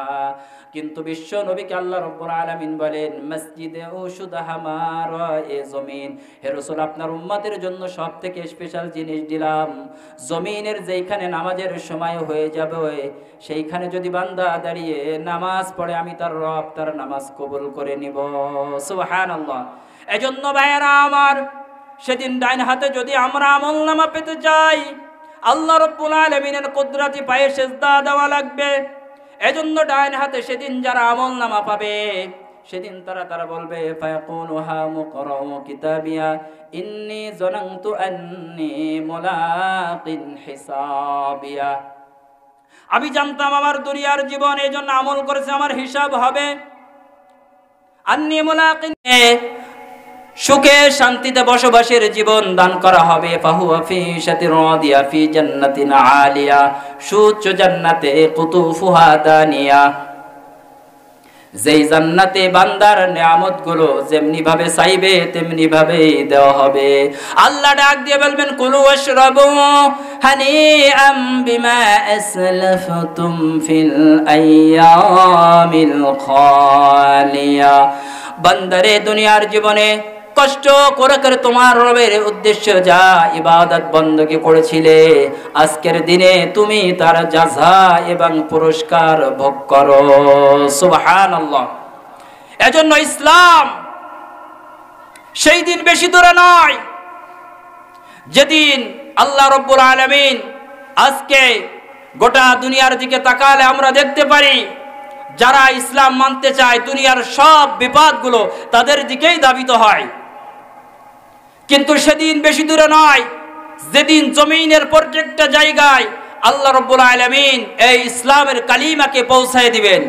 কিন্তু বিশ্ব নবীকে আল্লাহ রাব্বুল আলামিন বলেন মসজিদে উশুদ হামারা এ জমিন। হে রাসূল আপনার উম্মতের জন্য সবথেকে স্পেশাল জিনিস দিলাম, জমিনের যেইখানে নামাজের সময় হয়ে যাবে সেইখানে যদি বান্দা দাঁড়িয়ে নামাজ পড়ে আমি তার রব তার নামাজ কবুল করে নিব। সুবহানাল্লাহ। এজন্য ভাইয়েরা আমার, সেদিন ডাইন হাতে যদি আমরা আমলনামা পেতে চাই আল্লাহ রাব্বুল আলামিনের কুদরতি পায়ে সিজদা দেওয়া লাগবে। এজন্য ডাইন হাতে সেদিন যারা আমলনামা পাবে সেদিন তারা বলবে ফায়াকুলু হা মুকরাউ কিতাবিয়া ইন্নী যানানতু আন্নী মুলাকিন হিসাবিয়া। আমি জানতাম আমার দুনিয়ার জীবন এজন্য আমল করেছে আমার হিসাব হবে। আন্নী মুলাকিন সুখে শান্তিতে বসবাসের জীবন দান করা হবে। ফাহুয়া ফি শাতির রাদিয়া ফি জান্নাতিন আলিয়া, সুউচ্চ জান্নাতে কুতুফুহা দানিয়া। যেই জান্নাতে বান্দার নিয়ামতগুলো যেমনি ভাবে চাইবে তেমনি ভাবে দেওয়া হবে। আল্লাহ ডাক দিয়ে বলবেন কুলু ওয়াশরাবু হানিআম বিমা আসলাফতুম ফিল আইয়ামিল খালিয়া। বান্দারে দুনিয়ার জীবনে কষ্ট করে করে তোমার রবের উদ্দেশ্য যা ইবাদত বندگی করেছিলে আজকের দিনে তুমি তার জাযা এবং পুরস্কার ভোগ করো। সুবহানাল্লাহ। এজন্য ইসলাম সেই দিন বেশি দূরে নয় যেদিন আল্লাহ রাব্বুল আলামিন, আজকে গোটা দুনিয়ার দিকে তাকালে আমরা দেখতে পারি যারা ইসলাম মানতে চায় দুনিয়ার সব বিপদগুলো তাদের দিকেই ধাবিত হয়। কিন্তু সেদিন বেশি দূরে নয় যেদিন জমিনের প্রত্যেকটা জায়গায় আল্লাহ রাব্বুল আলামিন এই ইসলামের কালিমাকে পৌঁছায় দিবেন।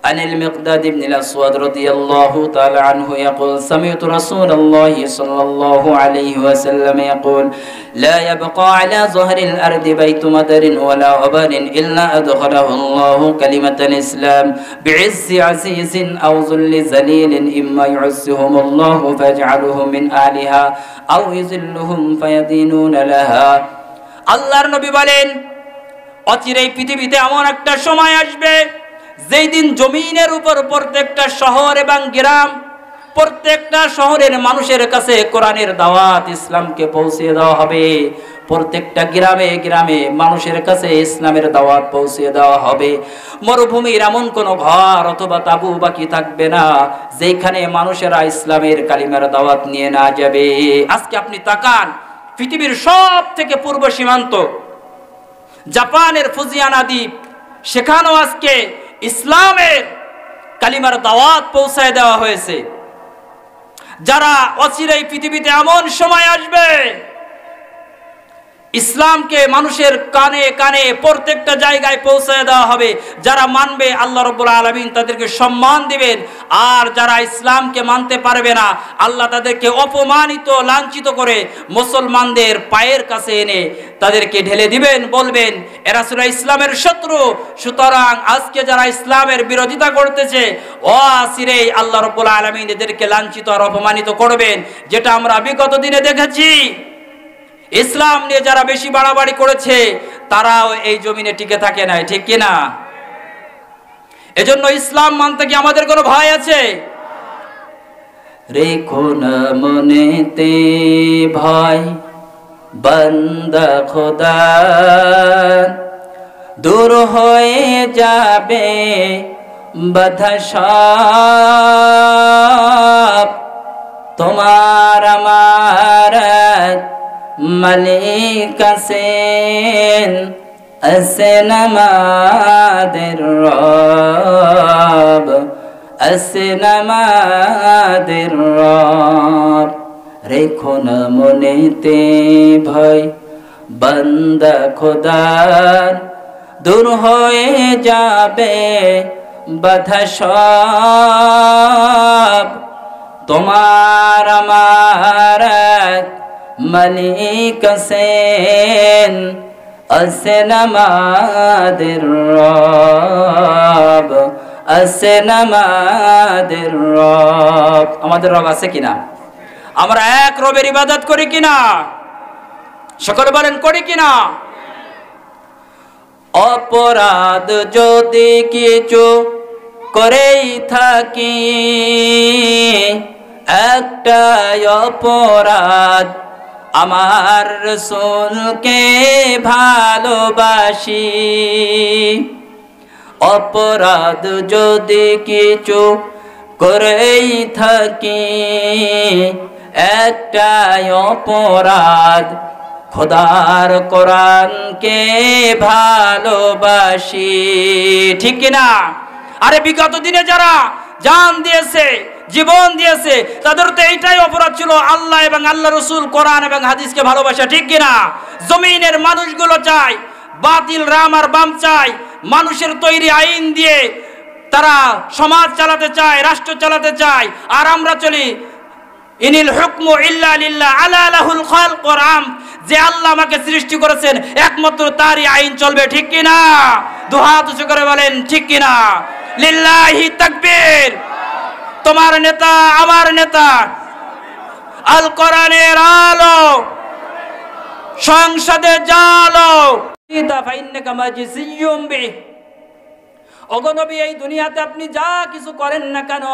عن المقداد بن الأسود رضي الله تعالى عنه يقول سمعت رسول الله صلى الله عليه وسلم يقول لا يبقى على ظهر الأرض بيت مدر ولا وبر إلا أدخله الله كلمة الإسلام بعز عزيز أو ذل ذليل إما يعزهم الله فيجعلهم من أهلها أو يذلهم فيدينون لها। আল্লাহর নবী বলেন অচিরেই পৃথিবীতে এমন একটা সময় আসবে যেই দিন জমিনের উপর প্রত্যেকটা শহর এবং গ্রাম, প্রত্যেকটা শহরের মানুষের কাছে কোরআনের দাওয়াত ইসলামকে পৌঁছে দেওয়া হবে। প্রত্যেকটা গ্রামে গ্রামে মানুষের কাছে ইসলামের দাওয়াত পৌঁছে দেওয়া হবে। মরুভূমির এমন কোন ঘর অথবা তাঁবু বাকি থাকবে না যেখানে মানুষেরা ইসলামের কালিমার দাওয়াত নিয়ে না যাবে। আজকে আপনি তাকান, পৃথিবীর সব থেকে পূর্ব সীমান্ত জাপানের ফুজিয়ানা দ্বীপ, সেখানেও আজকে ইসলামের কালিমার দাওয়াত পৌঁছায় দেওয়া হয়েছে। যারা অচিরেই পৃথিবীতে এমন সময় আসবে ইসলামকে মানুষের কানে কানে প্রত্যেকটা জায়গায় পৌঁছায় দেওয়া হবে। যারা মানবে আল্লাহ রাব্বুল আলামিন তাদেরকে সম্মান দিবেন, আর যারা ইসলামকে মানতে পারবে না আল্লাহ তাদেরকে অপমানিত লাঞ্ছিত করে মুসলমানদের পায়ের কাছে এনে তাদেরকে ঢেলে দিবেন, বলবেন এরা ছিল ইসলামের শত্রু। সুতরাং আজকে যারা ইসলামের বিরোধিতা করতেছে অচিরেই আল্লাহ রাব্বুল আলামিন এদেরকে লাঞ্ছিত আর অপমানিত করবেন, যেটা আমরা বিগত দিনে দেখেছি। ইসলাম নিয়ে যারা বেশি বাড়াবাড়ি করেছে তারাও এই জমিনে টিকে থাকে নাই, ঠিক কিনা? এজন্য ইসলাম মানতে কি আমাদের কোনো ভয় আছে? রেখো না মনেতে ভয় বান্দা খোদা, দূর হয়ে যাবে বাধা সব, তোমার আমার মালিক আছেন, আছেন আমাদের রব, আছেন আমাদের রব। রেখো না মনেতে ভয় বান্দা খোদার, দূর হয়ে যাবে বাধা সব, তোমার আমার মালিক আছেন, আছেন আমাদের রব, আছেন আমাদের রব। আমাদের রব আছে কিনা? আমরা এক রবের ইবাদত করি কিনা? সকলে বলেন করি কিনা? অপরাধ যদি কিছু করেই থাকি, একটাই অপরাধ আমার রাসূলকে ভালোবাসি। অপরাধ যদি কিছু করেই থাকি, একটাই অপরাধ খোদার কোরআনকে ভালোবাসি, ঠিক কিনা? আরে বিগত দিনে যারা জান দিয়েছে, জীবন দিয়েছে, তাদের তো এইটাই অপরাধ ছিল আল্লাহ এবং আল্লাহ রসুল, কোরআন এবং হাদিসকে ভালোবাসা, ঠিক কিনা? জমিনের মানুষগুলো চায় বাতিল রাম আর বাম চায়, মানুষের তৈরি আইন দিয়ে তারা সমাজ চালাতে চায়, রাষ্ট্র চালাতে চায়, আর আমরা চলি ইনিল হুকমু ইল্লা লিল্লাহ আলা লাহুল খালক ওয়াল আমর, যে আল্লাহ আমাকে সৃষ্টি করেছেন একমাত্র তারই আইন চলবে, ঠিক কিনা? দুহাত উঁচু করে বলেন ঠিক কিনা? লিল্লাহি তাকবীর। তোমার নেতা আমার নেতা, আল কোরআনের আলো, সংসদে জালো, ফাইন্নাকা মাজিসিয়্যুম বিহি। ওগো নবী, এই দুনিয়াতে আপনি যা কিছু করেন না কেন,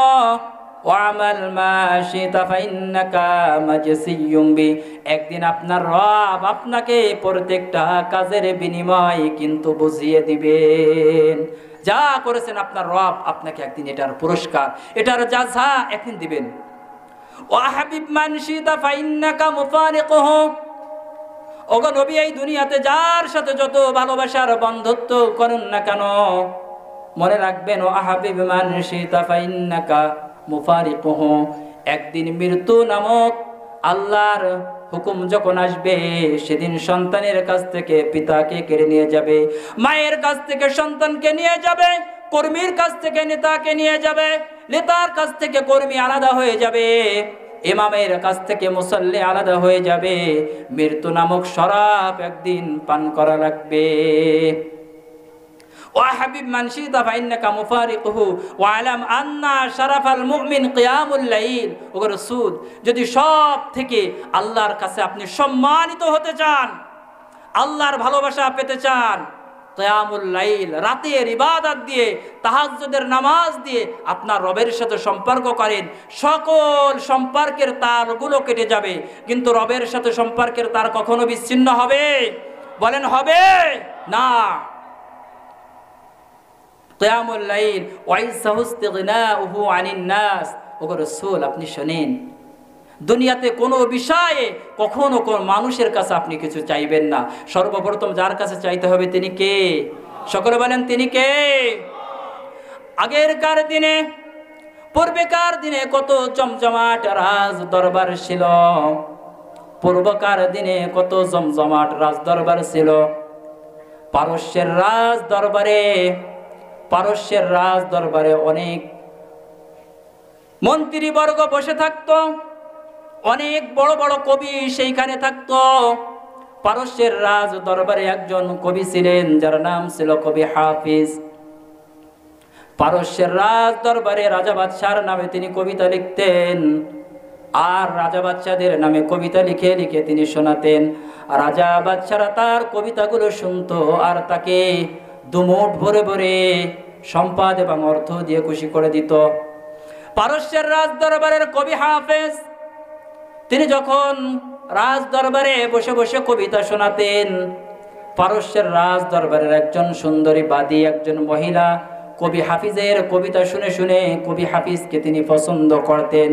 ওয়ামাল মা শিতা ফাইন্নাকা মাজিসিয়্যুম বিহি, একদিন আপনার রব আপনাকে প্রত্যেকটা কাজের বিনিময় কিন্তু বুঝিয়ে দিবেন। যা করেছেন আপনার রব আপনাকে একদিন এটার পুরস্কার, এটার জাযা একদিন দিবেন। ওয়া হাবিব মান শিতা ফাইন্নাকা মুফারিকুহু। ওগো নবী, এই দুনিয়াতে যার সাথে যত ভালোবাসার বন্ধুত্ব করেন না কেন, মনে রাখবেন ওয়া হাবিব মান শিতা ফাইন্নাকা মুফারিকুহু, একদিন মৃত্যু নামক আল্লাহর হুকুম যখন আসবে, সেদিন সন্তানের কাছ থেকে পিতাকে কেড়ে নিয়ে যাবে, মায়ের কাছ থেকে সন্তানকে নিয়ে যাবে, কর্মীর কাছ থেকে নেতাকে নিয়ে যাবে, নেতার কাছ থেকে কর্মী আলাদা হয়ে যাবে, ইমামের কাছ থেকে মুসল্লি আলাদা হয়ে যাবে। মৃত্যু নামক শরাব একদিন পান করা লাগবে। ওয়া হাবিব মান শিতা ফাইন্নাকা মুফারিকুহু ওয়া আলাম আন্না শারাফাল মুমিন কিয়ামুল লাইল। ও রাসূল, যদি সব থেকে আল্লাহর কাছে আপনি সম্মানিত হতে চান, আল্লাহর ভালোবাসা পেতে চান, কিয়ামুল লাইল, রাতের ইবাদত দিয়ে, তাহাজ্জুদের নামাজ দিয়ে আপনার রবের সাথে সম্পর্ক করেন, সকল সম্পর্কের তারগুলো কেটে যাবে, কিন্তু রবের সাথে সম্পর্কের তার কখনো বিচ্ছিন্ন হবে? বলেন হবে না। কিয়ামুল লাইল ওয়াইসাহু ইসতিগনাউহু আনিন নাস। ওগো রাসূল, আপনি শুনেন, দুনিয়াতে কোনো বিষয়ে কখনো কোন মানুষের কাছে আপনি কিছু চাইবেন না, সর্বপ্রথম যার কাছে চাইতে হবে তিনি কে? সকলে বলেন তিনি কে? আগেরকার দিনে, পূর্বেকার দিনে কত জমজমাট রাজ দরবার ছিল, পূর্বকার দিনে কত জমজমাট রাজ দরবার ছিল। পারস্যের রাজ দরবারে অনেক মন্ত্রীবর্গ বসে থাকতো, অনেক বড় বড় কবি সেইখানে থাকতো। পারস্যের রাজ দরবারে একজন কবি ছিলেন, যার নাম ছিল কবি হাফিজ। পারস্যের রাজ দরবারে রাজা বাদশার নামে তিনি কবিতা লিখতেন, আর রাজা বাদশাদের নামে কবিতা লিখে লিখে তিনি শোনাতেন। রাজা বাদশারা তার কবিতাগুলো শুনতো আর তাকে দুমুঠ ভরে ভরে সম্পদ এবং অর্থ দিয়ে খুশি করে দিত। পারস্যের রাজ দরবারের কবি হাফেজ তিনি যখন রাজ দরবারে বসে বসে কবিতা শোনাতেন, পারস্যের রাজ দরবারের একজন সুন্দরী বাদী, একজন মহিলা কবি হাফিজের কবিতা শুনে শুনে কবি হাফিজকে তিনি পছন্দ করতেন।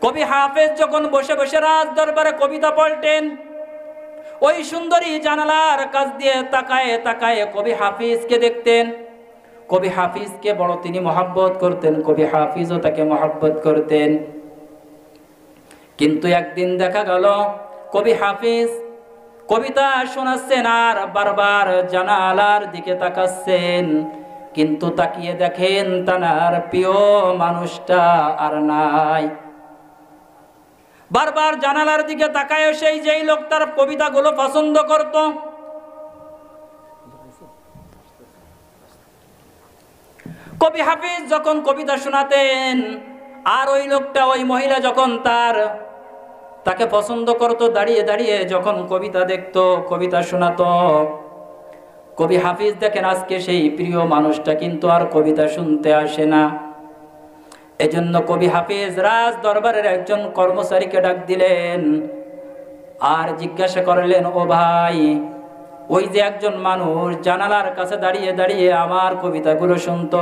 কবি হাফেজ যখন বসে বসে রাজ দরবারে কবিতা পড়তেন, ওই সুন্দরী জানালার কাছ দিয়ে তাকায়ে তাকায়ে কবি হাফিজকে দেখতেন। কবি হাফিজকে বড় তিনি মহব্বত করতেন, কবি হাফিজও তাকে মহব্বত করতেন। কিন্তু একদিন দেখা গেল কবি হাফিজ কবিতা শোনাচ্ছেন আর বারবার জানালার দিকে তাকাচ্ছেন, কিন্তু তাকিয়ে দেখেন তার প্রিয় মানুষটা আর নাই। বারবার জানালার দিকে তাকায় সেই যেই লোক তার কবিতাগুলো পছন্দ করত, কবি হাফিজ যখন কবিতা শোনাতেন আর ওই লোকটা, ওই মহিলা যখন তাকে পছন্দ করত, দাঁড়িয়ে দাঁড়িয়ে যখন কবিতা দেখতো, কবিতা শোনাতো, কবি হাফিজ দেখেন আজকে সেই প্রিয় মানুষটা কিন্তু আর কবিতা শুনতে আসে না। এজন্য কবি হাফিজ রাজ দরবারের একজন কর্মচারীকে ডাক দিলেন আর জিজ্ঞাসা করলেন, ও ভাই, ওই যে একজন মানুষ জানালার কাছে দাঁড়িয়ে দাঁড়িয়ে আমার কবিতাগুলো শুনতো,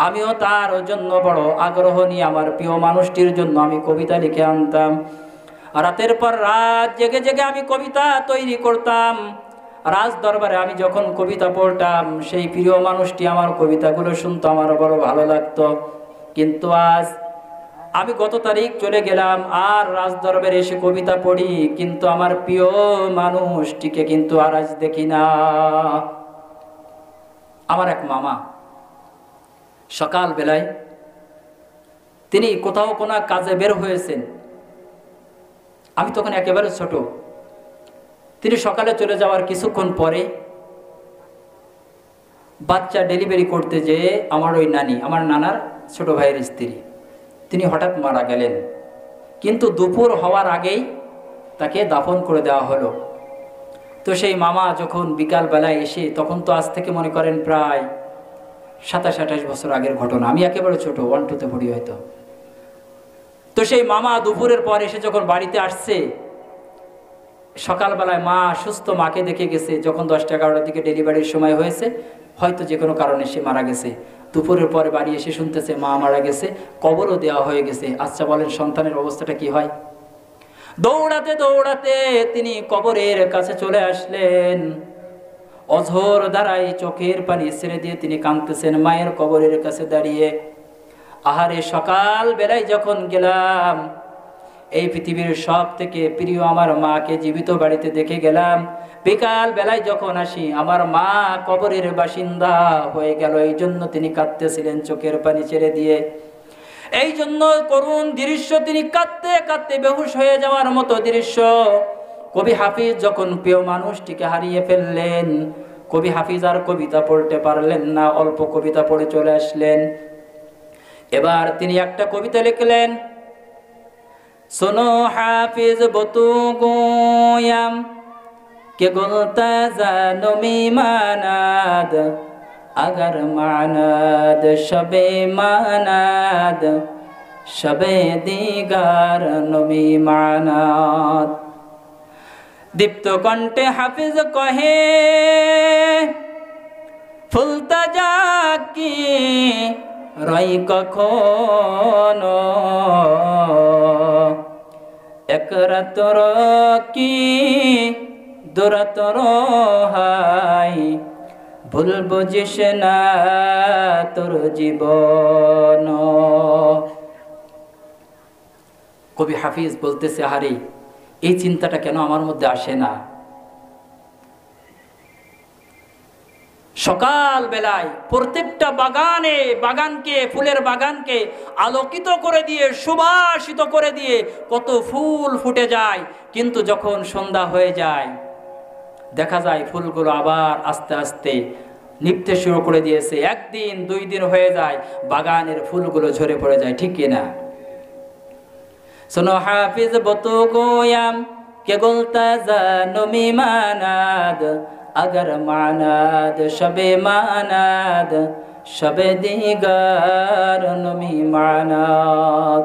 আমিও তার জন্য বড় আগ্রহ নিয়ে আমার প্রিয় মানুষটির জন্য আমি কবিতা লিখে আনতাম। রাতের পর রাত জেগে জেগে আমি কবিতা তৈরি করতাম। রাজ দরবারে আমি যখন কবিতা পড়তাম, সেই প্রিয় মানুষটি আমার কবিতাগুলো শুনতো, আমার বড় ভালো লাগতো। কিন্তু আজ আমি গত তারিখ চলে গেলাম আর রাজ দরবারে এসে কবিতা পড়ি, কিন্তু আমার প্রিয় মানুষটিকে কিন্তু আর আজ দেখি না। আমার এক মামা সকাল বেলায় তিনি কোথাও কোনো কাজে বের হয়েছেন, আমি তখন একেবারে ছোট। তিনি সকালে চলে যাওয়ার কিছুক্ষণ পরে বাচ্চা ডেলিভারি করতে যেয়ে আমার ওই নানি, আমার নানার ছোট ভাইয়ের স্ত্রী, তিনি হঠাৎ মারা গেলেন। কিন্তু দুপুর হওয়ার আগেই তাকে দাফন করে দেওয়া হলো। তো সেই মামা যখন বিকালবেলায় এসে, তখন তো আজ থেকে মনে করেন প্রায় 27-28 বছর আগের ঘটনা, আমি একেবারে ছোট, 1-2তে পড়ি হয়তো। তো সেই মামা দুপুরের পর এসে যখন বাড়িতে আসছে, সকালবেলায় মা সুস্থ মাকে দেখে গেছে, যখন 10টা-11টার দিকে ডেলিভারির সময় হয়েছে, হয়তো যে কোনো কারণে সে মারা গেছে। দুপুরের পরে বাড়ি এসে শুনতেছে মা মারা গেছে, কবরও দেওয়া হয়ে গেছে। আচ্ছা বলেন সন্তানের অবস্থাটা কি হয়? দৌড়াতে দৌড়াতে তিনি কবরের কাছে চলে আসলেন। অঝোর ধারায় চোখের পানি ছেড়ে দিয়ে তিনি কাঁদতেছেন মায়ের কবরের কাছে দাঁড়িয়ে। আহারে, সকাল বেলায় যখন গেলাম, এই পৃথিবীর সব থেকে প্রিয় আমার মাকে জীবিত বাড়িতে দেখে গেলাম, বিকাল বেলায় যখন আসি আমার মা কবরের বাসিন্দা হয়ে গেল। এই জন্য তিনি কাঁদতেছিলেন চোখের পানি ছেড়ে দিয়ে। এই জন্য করুণ দৃশ্য, তিনি কাঁদতে কাঁদতে বেহুশ হয়ে যাওয়ার মতো দৃশ্য। কবি হাফিজ যখন প্রিয় মানুষটিকে হারিয়ে ফেললেন, কবি হাফিজ আর কবিতা পড়তে পারলেন না, অল্প কবিতা পড়ে চলে আসলেন। এবার তিনি একটা কবিতা লিখলেন, শোনো হাফিজ বতু গোয়াম কে গুলতা জানো মিমানাদ, আগার মানাদ শবে মানাদ শবে দিগার নমি মানাদ। দীপ্ত কণ্ঠে হাফিজ কহে, ফুলতা যাকি রই কখনো, একরাতর কি দুরাতর হাই, ভুল বুঝিস না তোর জীবন। কবি হাফিজ বলতেছে, হারি এই চিন্তাটা কেন আমার মধ্যে আসে না? সকাল বেলায় প্রত্যেকটা বাগানকে ফুলের বাগানকে আলোকিত করে দিয়ে সুবাসিত করে দিয়ে কত ফুল ফুটে যায়, কিন্তু যখন সন্ধ্যা হয়ে যায় দেখা যায় ফুলগুলো আবার আস্তে আস্তে নিভতে শুরু করে দিয়েছে। একদিন 2 দিন হয়ে যায়, বাগানের ফুলগুলো ঝরে পড়ে যায়, ঠিক কিনা? শোনো হাফিজ বতো গোয়াম কে বলতা জানো মিমানাদ अगर मानाद शबे मानाद शबे दिगार नमी मानाद।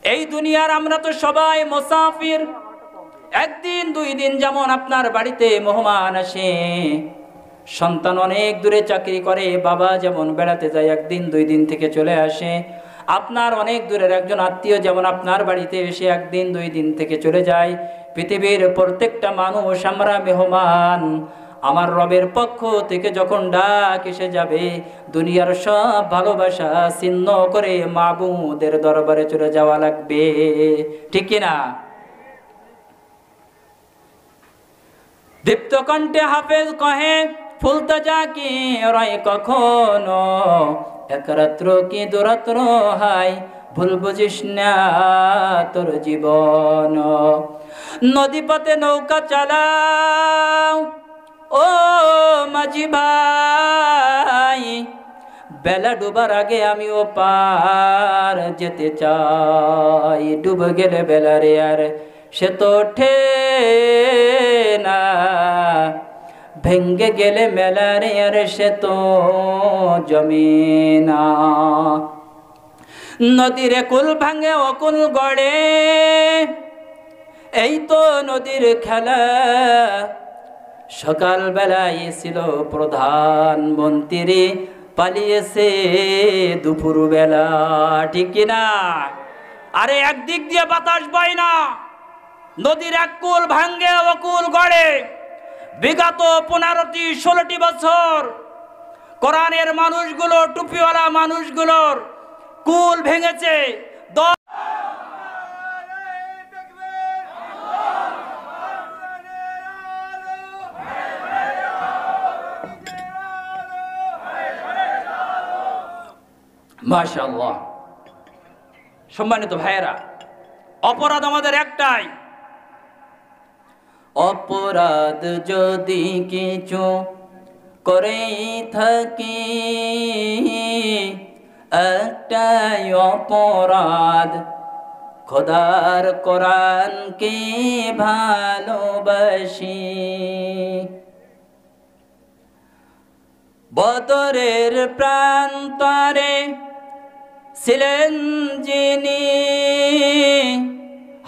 এই দুনিয়ার আমরা তো সবাই মুসাফির। একদিন 2 দিন যেমন আপনার বাড়িতে মেহমান আসে, সন্তান অনেক দূরে চাকরি করে, বাবা যেমন বেড়াতে যায় 1 দিন 2 দিন থেকে চলে আসে, আপনার অনেক দূরের একজন আত্মীয় যেমন আপনার বাড়িতে এসে 1 দিন 2 দিন থেকে চলে যায়। পৃথিবীর প্রত্যেকটা মানুষ আমরা মেহমান। আমার রবের পক্ষ থেকে যখন ডাক এসে যাবে, দুনিয়ার সব ভালোবাসা ছিন্ন করে মাবুদের দরবারে চলে যাওয়া লাগবে, ঠিক কিনা? দীপ্ত কণ্ঠে হাফেজ কহে ফুলতা যা কি রয় কখনো, এক রাত্র কি দুরাত্র হাই ভুল বুঝিস না তোর জীবন। নদী পথে নৌকা চালাও ও মাঝি ভাই, বেলা ডুবার আগে আমিও পার যেতে চাই। ডুব গেলে বেলা রে আর সে তো ওঠে না, ভেঙ্গে গেলে মেলা রে আর সে তো জমে না। নদীর কুল ভাঙে অকুল গড়ে, এই তো নদীর খেলা। সকাল বেলায় ছিল প্রধানমন্ত্রী, পালিয়েছে দুপুর বেলা, ঠিক কিনা? আরে একদিক দিয়ে বাতাস বয় না, নদীর এক কুল ভাঙ্গে অকুল গড়ে। বিগত 15-16 বছর কোরআনের মানুষগুলো, টুপিওয়ালা মানুষগুলোর কুল ভেঙেছে। মাশাআল্লাহ। সম্মানিত ভাইয়েরা, অপরাধ আমাদের একটাই। অপরাধ যদি কিছু করেই থাকি, একটাই অপরাধ, খোদার কোরআনকে ভালোবাসি। বদরের প্রান্তরে ছিলেন যিনি,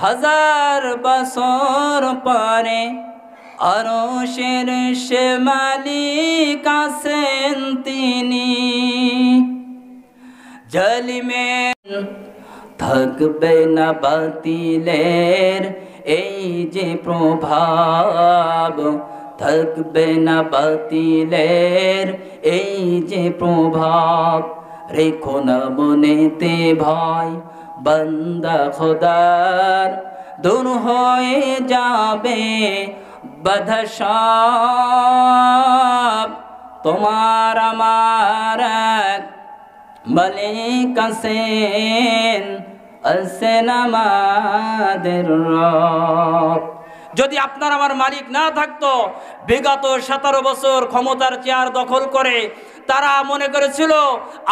1000 বছর পরে আরশের সে মালিক আছেন তিনি। জালিমে থাকবে না বাতিলের এই যে প্রভাব, থাকবে না বাতিলের এই যে প্রভাব। রেখো না মনেতে ভয়, বান্দা খোদার দূর হয়ে যাবে বাধা সব। তোমার আমার এক মালিক আছেন, আছেন আমাদের রব। যদি আপনার আমার মালিক না থাকতো, বিগত 17 বছর ক্ষমতার চেয়ার দখল করে তারা মনে করেছিল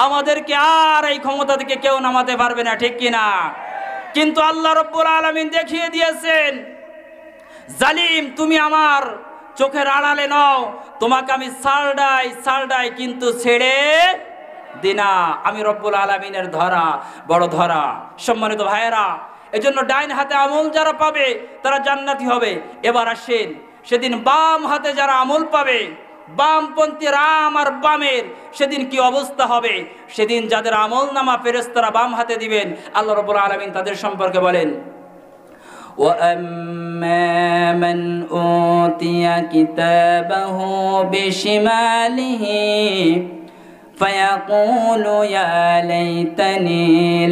আমাদেরকে আর এই ক্ষমতা থেকে কেউ নামাতে পারবে না, ঠিক কিনা? কিন্তু আল্লাহ রাব্বুল আলামিন দেখিয়ে দিয়েছেন, জালিম তুমি আমার চোখের আড়ালে নও, তোমাকে আমি সালডাই কিন্তু ছেড়ে দিনা। আমি রব্বুল আলামিনের ধরা বড় ধরা। সম্মানিত ভাইয়েরা, এজন্য ডাইন হাতে আমল যারা পাবে তারা জান্নাতি হবে। এবার আসেন, সেদিন বাম হাতে যারা আমল পাবে, বামপন্থী রাম আর বামের সেদিন কি অবস্থা হবে? সেদিন যাদের আমল নামা ফেরেশতারা বাম হাতে দিবেন, আল্লাহ রাব্বুল আলামিন তাদের সম্পর্কে বলেন, وَأَمَّا مَنْ أُوتِيَ كِتَابَهُ بِشِمَالِهِ فَيَقُولُ يَا لَيْتَنِي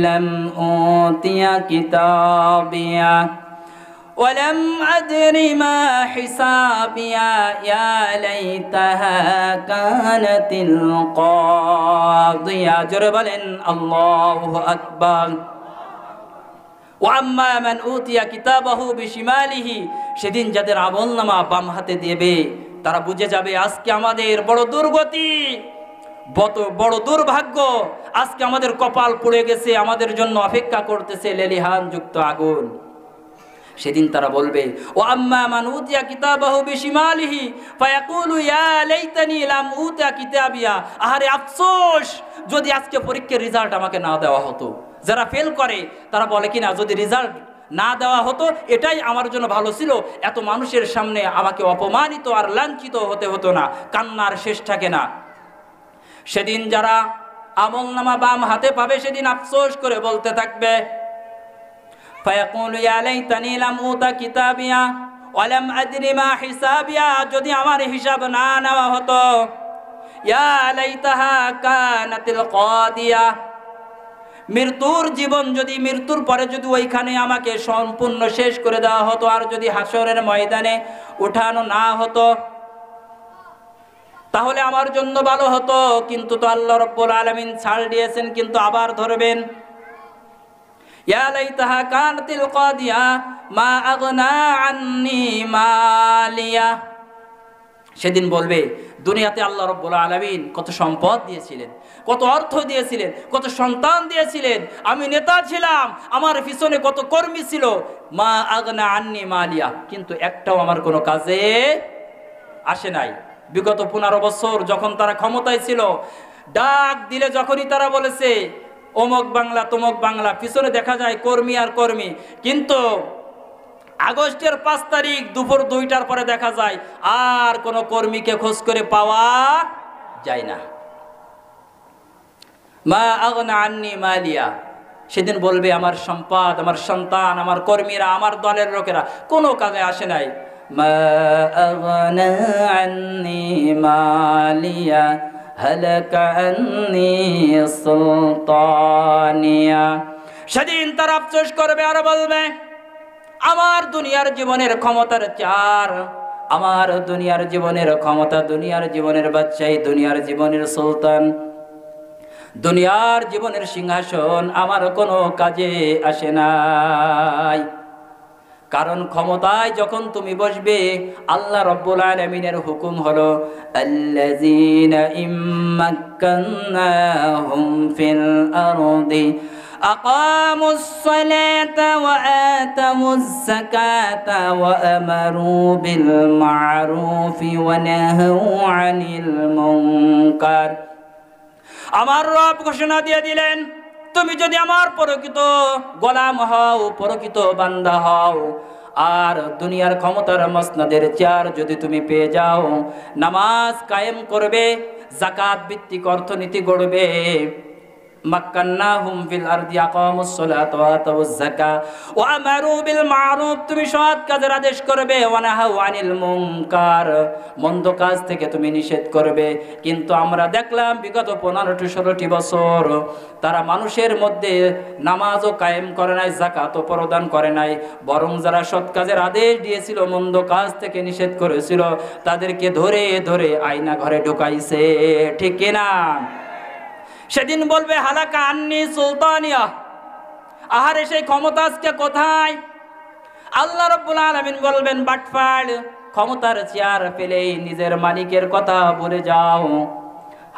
لَمْ أُوتِيَ كِتَابِيَهْ ولم أدر ما حسابيا يا ليتها كانت القاضية جربلن الله أكبر ওয়াম্মা মান উতিয়া কিতাবাহু বিশিমালিহি সেদিন যাদের আমলনামা বাম হাতে দেবে তারা বুঝে যাবে আজকে আমাদের বড় দুর্গতি বড় দুর্ভাগ্য আজকে আমাদের কপাল পুড়ে গেছে আমাদের জন্য অপেক্ষা করতেছে লেলিহান যুক্ত আগুন সেদিন তারা বলবে ওয়াম্মা মান উতিয়া কিতাবাহু বিশিমালিহি ফায়াকুলু ইয়া লাইতানি লাম উতা কিতাবিয়া আহারে আফসোস যদি আজকে পরীক্ষার রেজাল্ট আমাকে না দেওয়া হতো যারা ফেল করে তারা বলে কিনা যদি রেজাল্ট না দেওয়া হতো এটাই আমার জন্য ভালো ছিল এত মানুষের সামনে আমাকে অপমানিত আর লাঞ্ছিত হতে হতো না কান্নার শেষ থাকে না সেদিন যারা আমলনামা বাম হাতে পাবে সেদিন আফসোস করে বলতে থাকবে ফায়াকুলু ইয়া লাইতানি লাম উতা কিতাবিয়া ওয়া লাম আদরি মা হিসাবিয়া যদি আমার হিসাব না নেওয়া হতো ইয়া লাইতাহা কানাতিল কাদিয়া মৃত্যুর জীবন যদি মৃত্যুর পরে যদি ওইখানে আমাকে সম্পূর্ণ শেষ করে দেওয়া হতো আর যদি হাসরের ময়দানে উঠানো না হতো তাহলে আমার জন্য ভালো হতো কিন্তু তো আল্লাহ রাব্বুল আলামিন ছাড় দিয়েছেন কিন্তু আবার ধরবেন ইয়া লাইতাহা কানাতিল কাদিয়া মা আগনা আন্নি মালিয়া সেদিন বলবে দুনিয়াতে আল্লাহ রাব্বুল আলামিন কত সম্পদ দিয়েছিলেন কত অর্থ দিয়েছিলেন কত সন্তান দিয়েছিলেন আমি নেতা ছিলাম আমার পিছনে কত কর্মী ছিল মা আগনা আন্নি মালিয়া কিন্তু একটাও আমার কোনো কাজে আসে নাই বিগত 15 বছর যখন তারা ক্ষমতায় ছিল ডাক দিলে যখনই তারা বলেছে অমুক বাংলা তমুক বাংলা পিছনে দেখা যায় কর্মী আর কর্মী কিন্তু আগস্টের 5 তারিখ দুপুর 2টার পরে দেখা যায় আর কোনো কর্মীকে খোঁজ করে পাওয়া যায় না মা আগনা আন্নি মালিয়া সেদিন বলবে আমার সম্পদ আমার সন্তান আমার কর্মীরা আমার দলের লোকেরা কোনো কাজে আসে নাই মা আগনা আন্নি মালিয়া হালাকা আন্নি সুলতানিয়া সেদিন তারা আফসোস করবে আর বলবে আমার দুনিয়ার জীবনের ক্ষমতার চার আমার দুনিয়ার জীবনের ক্ষমতা দুনিয়ার জীবনের বাদশাহী দুনিয়ার জীবনের সুলতান দুনিয়ার জীবনের সিংহাসন আমার কোনো কাজে আসে নাই কারণ ক্ষমতায় যখন তুমি বসবে আল্লাহ রাব্বুল আলামিনের হুকুম হলো আল্লাযীনা ইম্মাক্কান্নাহুম ফিল আরদি আকামুস সালাতা ওয়া আতামুস যাকাতা ওয়া আমারু বিল মা'রুফি ওয়া নাহাউ আনিল মুনকার আমার রব ঘোষণা দিয়ে দিলেন তুমি যদি আমার প্রকৃত গোলাম হও প্রকৃত বান্দা হও আর দুনিয়ার ক্ষমতার মসনদের চেয়ার যদি তুমি পেয়ে যাও নামাজ কায়েম করবে যাকাত ভিত্তিক অর্থনীতি গড়বে মাক্কান্নাহুম ফিল আরদি আকামুস সালাতা ওয়া আতাউজ যাকাত ওয়া আমারু বিল মা'রুফ তুমি সৎ কাজের আদেশ করবে ওয়া নাহাউ আনিল মুনকার মন্দ কাজ থেকে তুমি নিষেধ করবে কিন্তু আমরা দেখলাম বিগত 15-16টি বছর তারা মানুষের মধ্যে নামাজও কায়েম করে নাই যাকাতও প্রদান করে নাই বরং যারা সৎ কাজের আদেশ দিয়েছিল মন্দ কাজ থেকে নিষেধ করেছিল তাদেরকে ধরে ধরে আয়না ঘরে ঢুকাইছে ঠিক কি না সেদিন বলবে হালাকা আন্নি সুলতানিয়া আহারে সেই ক্ষমতা আজকে কোথায় আল্লাহ রাব্বুল আলামিন বলবেন বাটফাড় ক্ষমতার চেয়ার পেলেই নিজের মালিকের কথা ভুলে যাও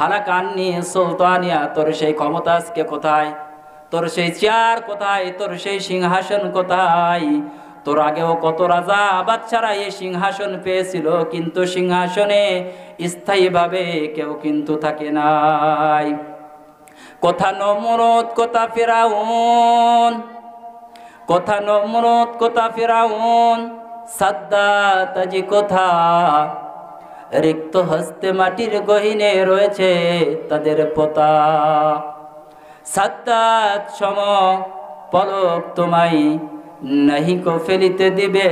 হালাকা আন্নি সুলতানিয়া তোর সেই ক্ষমতা আজকে কোথায় তোর সেই চেয়ার কোথায় তোর সেই সিংহাসন কোথায় তোর আগেও কত রাজা বাদশারা এই সিংহাসন পেয়েছিল কিন্তু সিংহাসনে স্থায়ীভাবে কেউ কিন্তু থাকে নাই কথা নমরুদ কথা ফিরাউন কথা নমরুদ কথা ফিরাউন সাদ্দাত আজি কথা রিক্ত হস্তে মাটির গহীনে রয়েছে তাদের পোতা সাদ্দাত সম পলক তোমায় নাহি কো ফেলিতে দিবে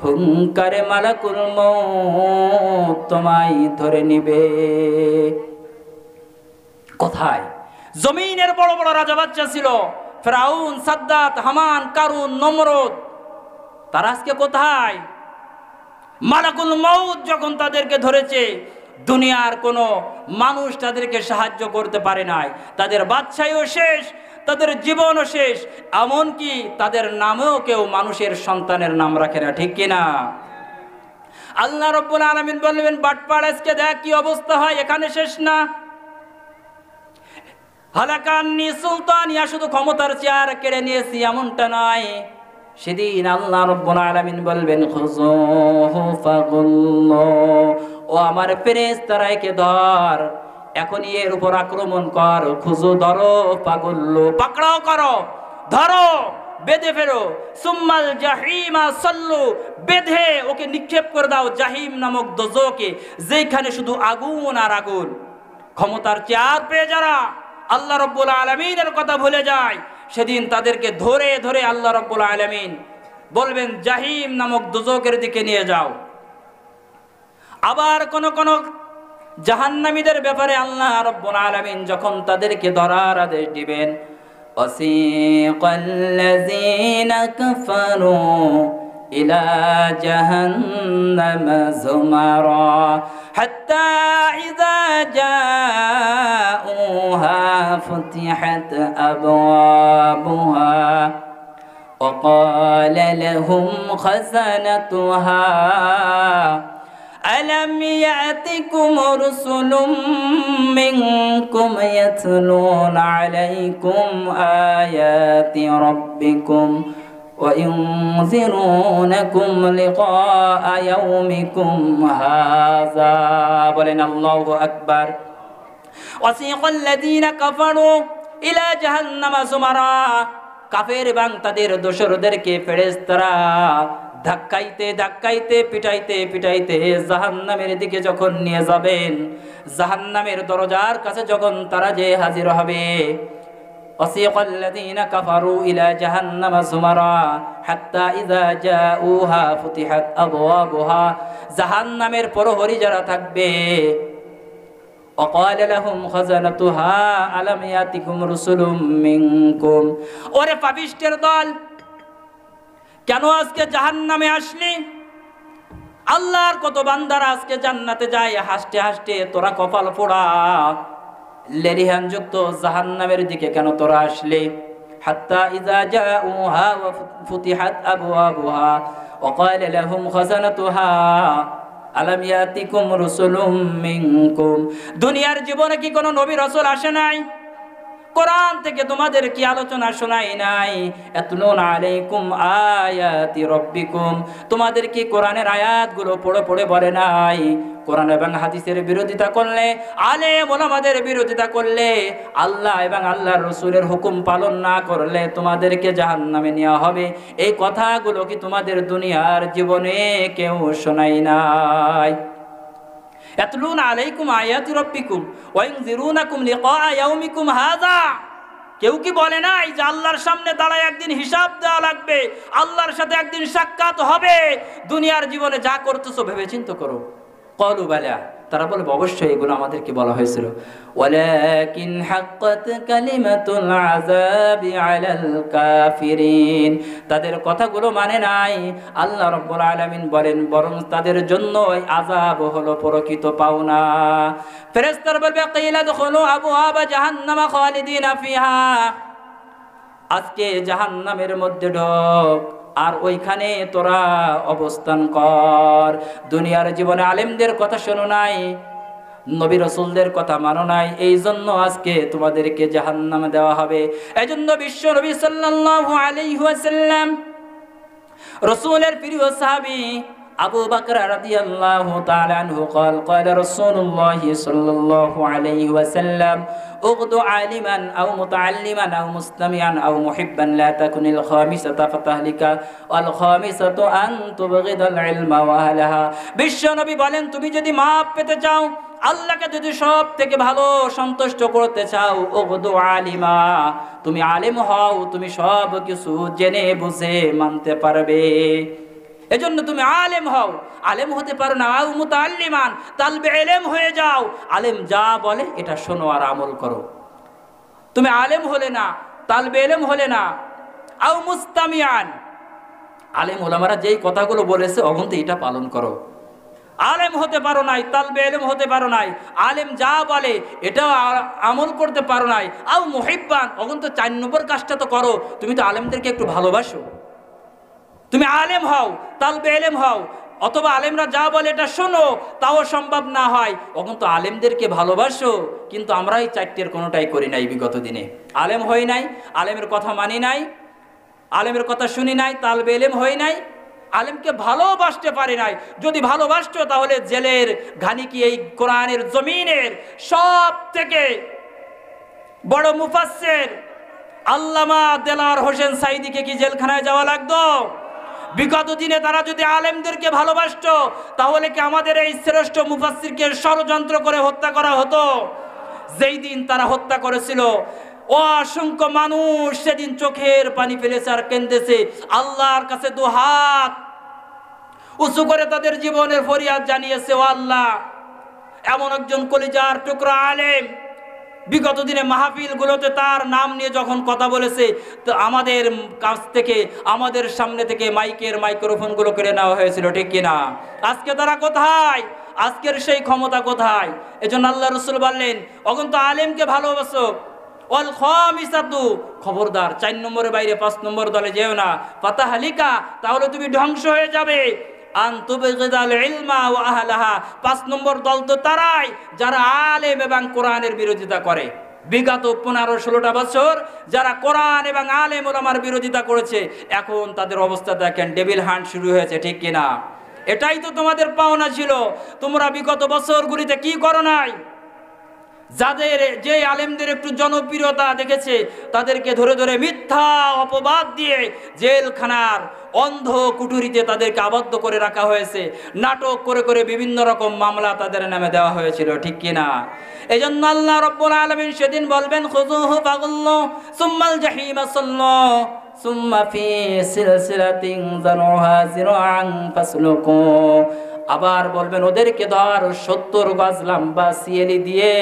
হুঙ্কারে মালাকুল মউত তোমায় ধরে নিবে কোথায় জমিনের বড় বড় রাজা বাদশা ছিল ফিরাউন সাদ্দাত হামান কারুন নমরুদ তারা আজকে কোথায়? মালাকুল মউত যখন তাদেরকে ধরেছে, দুনিয়ার কোনো মানুষ তাদেরকে সাহায্য করতে পারে নাই। তাদের বাদশাহীও শেষ, তাদের জীবনও শেষ, এমনকি তাদের নামেও কেউ মানুষের সন্তানের নাম রাখে না, ঠিক কিনা? আল্লাহ রাব্বুল আলামিন বলবেন, বাটপাড় আজকে দেখ কি অবস্থা হয়, এখানে শেষ না। হালাকান্নি সুলতানিয়া, শুধু ক্ষমতার চেয়ার কেড়ে নিয়েছি এমনটা নয়। সেদিন আল্লাহ রাব্বুল আলামিন বলবেন, খুযুহু ফাগুল্লু, ও আমার ফেরেশতারা একে ধর, এখনই এর উপর আক্রমণ কর। খুযু, ধরো, ফাগুল্লু, পাকড়াও করো, ধরো, বেঁধে ফেরো। সুম্মাল জাহিমা সাল্লু, বেঁধে ওকে নিক্ষেপ করে দাও জাহিম নামক দোজখে, যেখানে শুধু আগুন আর আগুন। ক্ষমতার চেয়ার পেয়ে যারা আল্লাহ রাব্বুল আলামিনের কথা ভুলে যায়, সেদিন তাদেরকে ধরে ধরে আল্লাহ রাব্বুল আলামিন বলবেন জাহিম নামক দোজখের দিকে নিয়ে যাও। আবার কোন কোন জাহান্নামীদের ব্যাপারে আল্লাহ রাব্বুল আলামিন যখন তাদেরকে ধরার আদেশ দিবেন, ওয়াসিকাল্লাযীনা কাফারু ইলা জাহান্নাম যুমারা হাত্তা ইযা জাউহা ফুতিহাত আবওয়াবুহা وقال لهم خزنتها ألم يأتكم رسل منكم يتلون عليكم آيات ربكم وينذرونكم لقاء يومكم هذا بلن الله أكبر وسيق الذين كفروا إلى جهنم زمرا কাফের এবং তাদের দোসরদেরকে ফেরেশতারা ধাক্কাইতে ধাক্কাইতে পিটাইতে পিটাইতে জাহান্নামের দিকে যখন নিয়ে যাবেন, জাহান্নামের দরজার কাছে যখন তারা যে হাজির হবে, ওয়াসিকাল্লাযীনা কাফারু ইলা জাহান্নাম যুমারা হাত্তা ইযা জাউহা ফুতিহাত আবওয়াবুহা, জাহান্নামের প্রহরী যারা থাকবে, وقال لهم خزنتها ألم يأتكم رسل منكم, ওরে পাপিষ্টের দল, কেন আজকে জাহান্নামে আসলি? আল্লাহর কত বান্দারা আজকে জান্নাতে যায় হাসতে হাসতে, তোরা কপাল পোড়া লেলিহান যুক্ত জাহান্নামের দিকে কেন তোরা আসলি? হাত্তা ইযা জাউহা ওয়া ফুতিহাত আবওয়াবুহা وقال لهم خزنتها আলাম ইয়াতিকুম রাসূলুম মিনকুম, দুনিয়ার জীবনে কি কোনো নবী রাসূল আসে নাই? কোরআন থেকে তোমাদের কি আলোচনা শোনাই নাই? ইয়াতলুনা আলাইকুম আয়াতি রাব্বিকুম, তোমাদের কি কোরআনের আয়াতগুলো পড়ে পড়ে বলে নাই? কোরআন এবং হাদিসের বিরোধিতা করলে, আলেম ওলামাদের বিরোধিতা করলে, আল্লাহ এবং আল্লাহর রাসূলের হুকুম পালন না করলে তোমাদেরকে জাহান্নামে নেওয়া হবে, এই কথাগুলো কি তোমাদের দুনিয়ার জীবনে কেউ শোনাই নাই? ইয়াতলুনা আলাইকুম আয়াতি রাব্বিকুম ওয়া ইনযিরুনাকুম লিকা ইয়াউমিকুম হাযা, কেউ কি বলে নাই যে আল্লাহর সামনে দাঁড়ায় একদিন হিসাব দেওয়া লাগবে, আল্লাহর সাথে একদিন সাক্ষাৎ হবে, দুনিয়ার জীবনে যা করতেছো ভেবে চিন্তা করো। ক্বালু বালা, তারা বলে অবশ্যই এগুলো আমাদেরকে বলা হয়েছিল। ওয়ালাকিন হাক্কাত কালিমাতুল আযাবি আলাল কাফিরিন, তাদের কথাগুলো মানে নাই। আল্লাহ রাব্বুল আলামিন বলেন বরং তাদের জন্য আযাব হলো প্রকৃত পাওনা। ফেরেশতারা বলবে কিলা দুখুলু আবওয়াবা জাহান্নামা খালিদিনা ফিহা, আজকে জাহান্নামের মধ্যে ঢোক আর ওইখানে তোরা অবস্থান কর। দুনিয়ার জীবনে আলেমদের কথা শোনো নাই, নবী রাসূলদের কথা মানো নাই, এই জন্য আজকে তোমাদেরকে জাহান্নামে দেওয়া হবে। এই জন্য বিশ্ব নবী সাল্লাল্লাহু আলাইহি ওয়াসাল্লাম, রাসূলের প্রিয় সাহাবী আবু বকর রাদিয়াল্লাহু তাআলা আনহু قال قال رسول الله صلى الله عليه وسلم اغدو عالما او متعلما او مستمعا او محبا لا تكن الخامسه فتهلك والخامسه ان تبغض العلم واهلها। বিশ্ব নবী বলেন তুমি যদি মাপ পেতে চাও, আল্লাহকে যদি সব থেকে ভালো সন্তুষ্ট করতে চাও, উগদু আলিমা, তুমি আলেম হও, তুমি সব কিছু জেনে বুঝে মানতে পারবে, এজন্য তুমি আলেম হও। আলেম হতে পারো না, আও মুতাআল্লিমান, তালবে ইলম হয়ে যাও, আলেম যা বলে এটা শোনো আর আমল করো। তুমি আলেম হলে না, তালবে ইলম হলে না, আও মুস্তামিয়ান, আলেম ওলামারা যেই কথাগুলো বলেছে অগন্তে এটা পালন করো। আলেম হতে পারো নাই, তালবে ইলম হতে পারো নাই, আলেম যা বলে এটা আমল করতে পারো নাই, আও মুহিব্বান অগন্ত 4 নম্বর কাজটা তো করো, তুমি তো আলেমদেরকে একটু ভালোবাসো। তুমি আলেম হও, তালবে ইলম হও, অথবা আলেমরা যা বলে এটা শোনো, তাও সম্ভব না হয় অগন্ত আলেমদেরকে ভালোবাসো। কিন্তু আমরা এই 4টের কোনোটাই করি নাই। বিগত দিনে আলেম হই নাই, আলেমের কথা মানি নাই, আলেমের কথা শুনি নাই, তালবে ইলম হই নাই, আলেমকে ভালোবাসতে পারি নাই। যদি ভালোবাসতো তাহলে জেলের ঘানি কি এই কোরআনের জমিনের সব থেকে বড় মুফাসসির আল্লামা দেলাওয়ার হোসেন সাইদিকে কি জেলখানায় যাওয়া লাগতো? বিগত দিনে তারা যদি আলেমদেরকে ভালোবাসতো তাহলে কি আমাদের এই শ্রেষ্ঠ মুফাসসিরকে ষড়যন্ত্র করে হত্যা করা হতো? যেই দিন তারা হত্যা করেছিল অসংখ্য মানুষ সেদিন চোখের পানি ফেলেছে আর কেঁদেছে, আল্লাহর কাছে 2 হাত উঁচু করে তাদের জীবনের ফরিয়াদ জানিয়েছে, ও আল্লাহ, এমন একজন কলিজার টুকরা আলেম বিগত দিনে মাহফিলগুলোতে তার নাম নিয়ে যখন কথা বলেছে, তো আমাদের কাছ থেকে, আমাদের সামনে থেকে মাইক্রোফোনগুলো কেড়ে নেওয়া হয়েছিল, ঠিক কিনা? আজকে তারা কোথায়? আজকের সেই ক্ষমতা কোথায়? এজন্য আল্লাহ রাসূল বললেন, অগন্ত আলেমকে ভালোবাসো। ওয়াল খামিসাতু, খবরদার 4 নম্বরের বাইরে 5 নম্বর দলে যেও না। ফাতাহালিকা, তাহলে তুমি ধ্বংস হয়ে যাবে। আনতুবগিদাল ইলমা ওয়া আহলাহা, 5 নম্বর দল তো তারাই যারা আলেম এবং কোরআনের বিরোধিতা করে। বিগত 15-16টা বছর যারা কোরআন এবং আলেম ওলামার বিরোধিতা করেছে, এখন তাদের অবস্থা দেখেন, ডেভিল হান্ট শুরু হয়েছে, ঠিক কিনা? এটাই তো তোমাদের পাওনা ছিল। তোমরা বিগত বছরগুলিতে কি করো নাই? যাদের যে আলেমদের একটু জনপ্রিয়তা দেখেছে তাদেরকে ধরে ধরে মিথ্যা অপবাদ দিয়ে জেলখানার অন্ধ কুঠুরিতে তাদেরকে আবদ্ধ করে রাখা হয়েছে। নাটক করে করে বিভিন্ন রকম মামলা তাদের নামে দেওয়া হয়েছিল, ঠিক কিনা? এজন্য আল্লাহ রাব্বুল আলামিন সেদিন বলবেন, খুযুহু ফাগুল্লু সুম্মাল জাহিমা সাল্লু সুম্মা ফি সিলসিলাতিন যারউহা যিরাআন ফাসলুকু। আবার বলবেন, ওদেরকে ধর 70 গজ লম্বা সিয়েলি দিয়ে,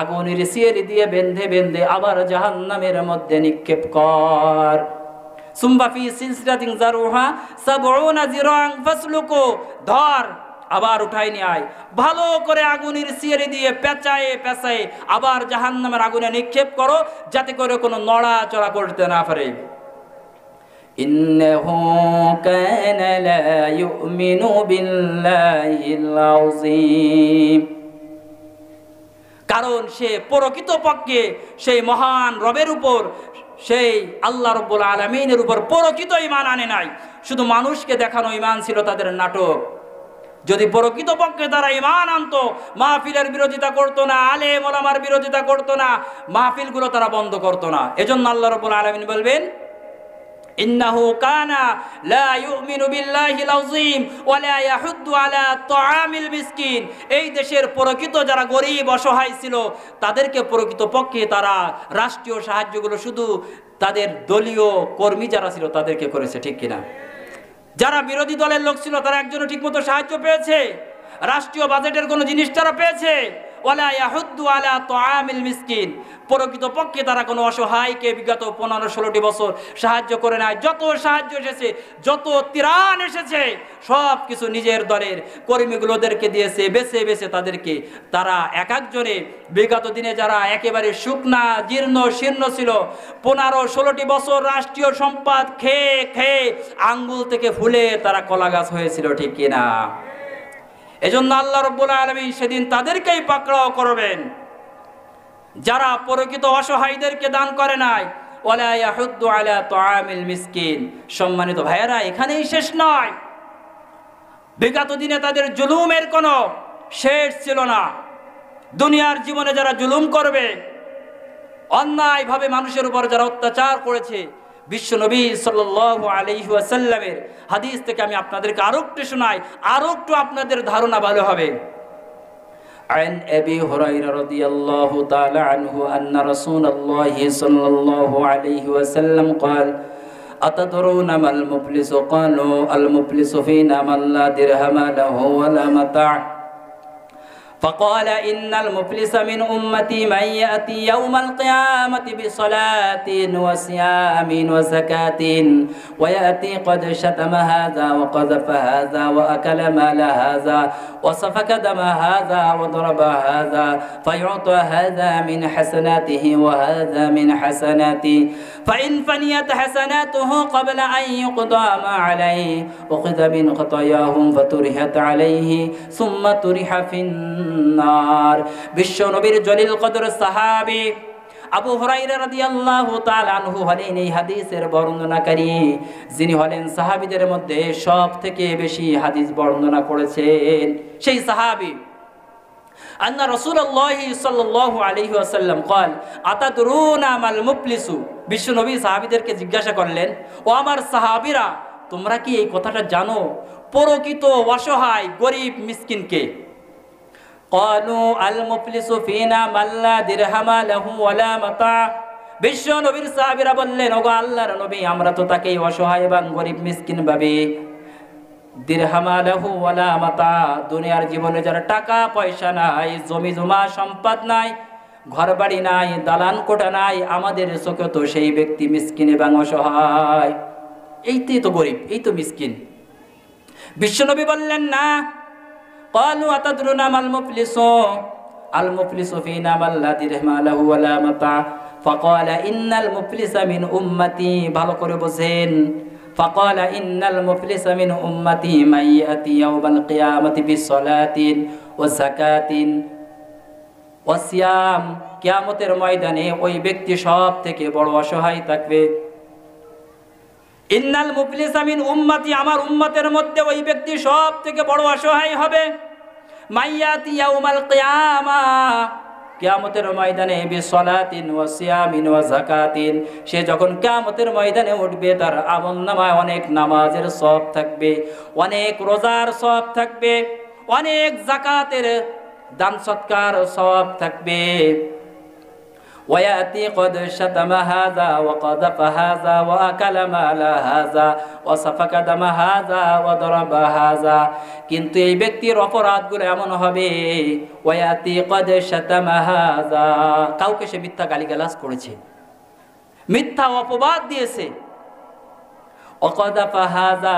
আগুনের সিয়েলি দিয়ে বেঁধে বেঁধে আবার জাহান্নামের মধ্যে নিক্ষেপ কর। সুম্মা ফি সিলসিলাতিন যারউহা 70 যিরাআন ফাসলুকু, ধর আবার উঠাই নিয়ে আয়, ভালো করে আগুনের সিয়েলি দিয়ে পেঁচায়ে পেঁচায়ে আবার জাহান্নামের আগুনে নিক্ষেপ করো, যাতে করে কোনো নড়াচড়া করতে না পারে। ইন্নাহু কানা লা ইউমিনু বিল্লাহিল আযীম, কারণ সে প্রকৃতপক্ষে সেই মহান রবের উপর, সেই আল্লাহ রাব্বুল আলামিনের উপর প্রকৃত ঈমান আনে নাই। শুধু মানুষকে দেখানো ঈমান ছিল তাদের নাটক। যদি প্রকৃতপক্ষে তারা ঈমান আনতো, মাহফিলের বিরোধিতা করতো না, আলেম ওলামার বিরোধিতা করতো না, মাহফিলগুলো তারা বন্ধ করতো না। এজন্য আল্লাহ রাব্বুল আলামিন বলবেন, ইন্নাহু কানা লা ইউমিনু বিল্লাহিল আযীম ওয়া লা ইয়াহুদ্দু আলা তাআমিল মিসকিন। এই দেশের প্রকৃত যারা গরীব অসহায় ছিল তাদেরকে প্রকৃতপক্ষে তারা রাষ্ট্রীয় সাহায্যগুলো শুধু তাদের দলীয় কর্মী যারা ছিল তাদেরকে করেছে, ঠিক কিনা? যারা বিরোধী দলের লোক ছিল তারা একজনও ঠিকমতো সাহায্য পেয়েছে? রাষ্ট্রীয় বাজেটের কোনো জিনিস তারা পেয়েছে? ওয়ালা ইয়াহুদ্দু আলা তাআমিল মিসকিন, প্রকৃতপক্ষে তারা কোনো অসহায়কে বিগত 15-16টি বছর সাহায্য করে নাই। যত সাহায্য এসেছে, যত ত্রাণ এসেছে, সব কিছু নিজের দলের কর্মীগুলোদেরকে দিয়েছে, বেছে বেছে তাদেরকে। তারা এক একজনে বিগত দিনে যারা একেবারে শুকনা জীর্ণ শীর্ণ ছিল, 15-16টি বছর রাষ্ট্রীয় সম্পদ খেয়ে খেয়ে আঙ্গুল থেকে ফুলে তারা কলা গাছ হয়েছিল, ঠিক কিনা? এজন্য আল্লাহ রাব্বুল আলামিন সেদিন তাদেরকেই পাকড়াও করবেন যারা প্রকৃত অসহায়দেরকে দান করে নাই। ওয়ালা ইয়াহুদ্দু আলা তাআমিল মিসকিন। সম্মানিত ভাইয়েরা, এখানেই শেষ নয়। বিগত দিনে তাদের জুলুমের কোনো শেষ ছিল না। দুনিয়ার জীবনে যারা জুলুম করবে, অন্যায়ভাবে মানুষের উপর যারা অত্যাচার করেছে, বিশ্ব নবী সাল্লাল্লাহু আলাইহি ওয়াসাল্লামের হাদিস থেকে আমি আপনাদেরকে আরো একটু শোনাই, আরো একটু আপনাদের ধারণা ভালো হবে। عن أبي هريرة رضي الله تعالى عنه أن رسول الله صلى الله عليه وسلم قال أتدرون ما المفلس؟ قالوا المفلس فينا من لا درهم له ولا متاع فقال إن المفلس من أمتي من يأتي يوم القيامة بصلاة وصيام وزكاة ويأتي قد شتم هذا وقذف هذا وأكل مال هذا وسفك دم هذا وضرب هذا فيعطى هذا من حسناته وهذا من حسناتي فإن فنيت حسناته قبل أن يقضى ما عليه أخذ من خطاياهم فترحت عليه ثم ترح في النار. বিশ্ব নবীর জলিল কদর সাহাবী আবু হুরায়রা রাদিয়াল্লাহু তাআলা আনহু হলেন এই হাদিসের বর্ণনাকারী, যিনি হলেন সাহাবীদের মধ্যে সবথেকে বেশি হাদিস বর্ণনা করেছেন। সেই সাহাবী আন্না রাসূলুল্লাহ সাল্লাল্লাহু আলাইহি ওয়াসাল্লাম قال আতাদরুনা মাল মুফলিসু। বিশ্ব নবী সাহাবীদেরকে জিজ্ঞাসা করলেন, ও আমার সাহাবীরা, তোমরা কি এই কথাটা জানো প্রকৃত অসহায় গরীব মিসকিনকে? ক্বালু আল মুফলিসু ফিনা মান লা দিরহামা লাহু ওয়ালা মাতা। বিশ্ব নবীর সাহাবীরা বললেন, ওগো আল্লাহর নবী, আমরা তো তাকে অসহায় এবং গরীব মিসকিন ভাবি। দিরহামা লাহু ওয়ালা মাতা, দুনিয়ার জীবনে যারা টাকা পয়সা নাই, জমি জমা সম্পদ নাই, ঘর বাড়ি নাই, দালান কোঠা নাই, আমাদের চোখে তো সেই ব্যক্তি মিসকিন এবং অসহায়। এইটাই তো গরীব, এই তো মিসকিন। বিশ্বনবী বললেন না। ক্বালু আতাদরুনা মাল মুফলিসু আল মুফলিসু ফিনা মান লা দিরহামা লাহু ওয়ালা মাতা ফাকালা ইন্নাল মুফলিসা মিন উম্মতি। ভালো করে বোঝেন। ফাকালা ইন্নাল মুফলিসা মিন উম্মতি মান ইয়াতি ইয়াউমাল কিয়ামাতি বিসসালাতিন ওয়া যাকাতিন ওয়া সিয়াম। কিয়ামতের ময়দানে ওই ব্যক্তি সব থেকে বড় অসহায় থাকবে। ইন্নাল মুফলিসা মিন উম্মতি, আমার উম্মতের মধ্যে ওই ব্যক্তি সব থেকে বড় অসহায় হবে। মাইয়াতি ইয়াউমাল কিয়ামা, কিয়ামতের ময়দানে বিসসালাতিন ওয়া সিয়ামিন ওয়া যাকাতিন, সে যখন কিয়ামতের ময়দানে উঠবে তার আমলনামায় অনেক নামাজের সওয়াব থাকবে, অনেক রোজার সওয়াব থাকবে, অনেক যাকাতের দান সৎকার সওয়াব থাকবে। ওয়ায়াতি কদ শাতামা হাযা ওয়া কাযাফা হাযা ওয়া আকালা মালা হাযা ওয়া সাফাকা দামা হাযা ওয়া দারাবা হাযা। কিন্তু এই ব্যক্তির অপরাধগুলো এমন হবে, ওয়ায়াতি কদ শাতামা হাযা, কাউকে সে মিথ্যা গালিগালাজ করেছে, মিথ্যা অপবাদ দিয়েছে। ওয়া কাযাফা হাযা,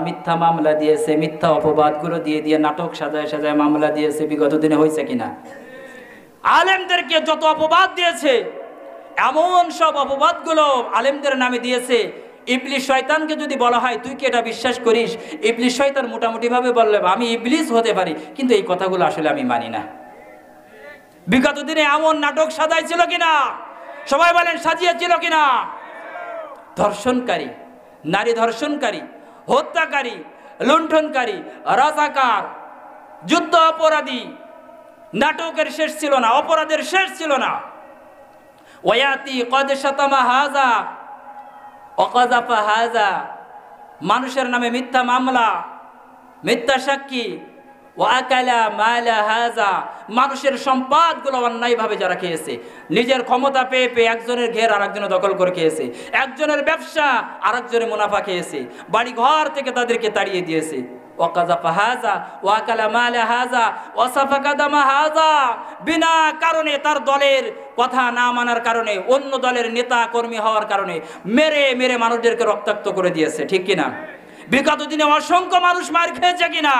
মিথ্যা মামলা দিয়েছে, মিথ্যা অপবাদগুলো দিয়ে নাটক সাজায় সাজায় মামলা দিয়েছে। বিগত দিনে হয়েছে কিনা? আলেমদেরকে যত অপবাদ দিয়েছে, এমন সব অপবাদগুলো আলেমদের নামে দিয়েছে। ইবলিস শয়তানকে যদি বলা হয় তুই কি এটা বিশ্বাস করিস, ইবলিস শয়তান মোটামুটি ভাবে বললে আমি ইবলিস হতে পারি, কিন্তু এই কথাগুলো আসলে আমি মানি না। বিগত দিনে এমন নাটক সাজাইছিল কিনা? সবাই বলেন সাজিয়েছিল কিনা? ধর্ষণকারী, নারী ধর্ষণকারী, হত্যাকারী, লুণ্ঠনকারী, রাজাকার, যুদ্ধ অপরাধী, নাটকের শেষ ছিল না, অপরাধের শেষ ছিল না। ওয়ায়াতি কদ শাতামা হাযা ওয়া কাযাফা হাযা, মানুষের নামে মিথ্যা মামলা, মিথ্যা সাক্ষী। ওয়া আকালা মালা হাযা, মানুষের সম্পদগুলো অন্যায়ভাবে যারা খেয়েছে, নিজের ক্ষমতা পেয়ে পেয়ে একজনের ঘের আরেকজনে দখল করে খেয়েছে, একজনের ব্যবসা আরেকজনের মুনাফা খেয়েছে, বাড়ি ঘর থেকে তাদেরকে তাড়িয়ে দিয়েছে। ওয়া কাযাফা হাযা ওয়া আকালা মালা হাযা ওয়া সাফাকা দামা হাযা, বিনা কারণে তার দলের কথা না মানার কারণে, অন্য দলের নেতা কর্মী হওয়ার কারণে মেরে মেরে মানুষদেরকে রক্তাক্ত করে দিয়েছে। ঠিক কিনা? বিগত দিনে অসংখ্য মানুষ মার খেয়েছে কিনা?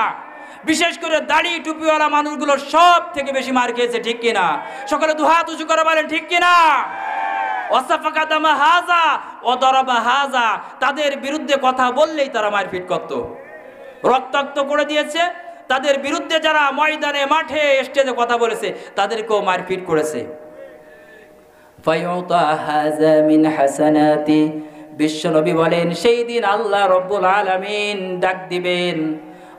বিশেষ করে দাড়ি টুপিওয়ালা মানুষগুলো সব থেকে বেশি মার খেয়েছে। ঠিক কিনা? সকলে দুহাত উঁচু করে বলেন ঠিক কিনা? ওয়াসাফাকা দামা হাযা ওয়া দারাবা হাযা, তাদের বিরুদ্ধে কথা বললেই তারা মারপিট করত, রক্তাক্ত করে দিয়েছে। তাদের বিরুদ্ধে যারা ময়দানে মাঠে স্টেজে কথা বলেছে তাদেরকেও মারপিট করেছে। ফায়ুতা হাযা মিন হাসানাতি, বিশ্বনবী বলেন সেই দিন আল্লাহ রব্বুল আলামিন ডাক দিবেন,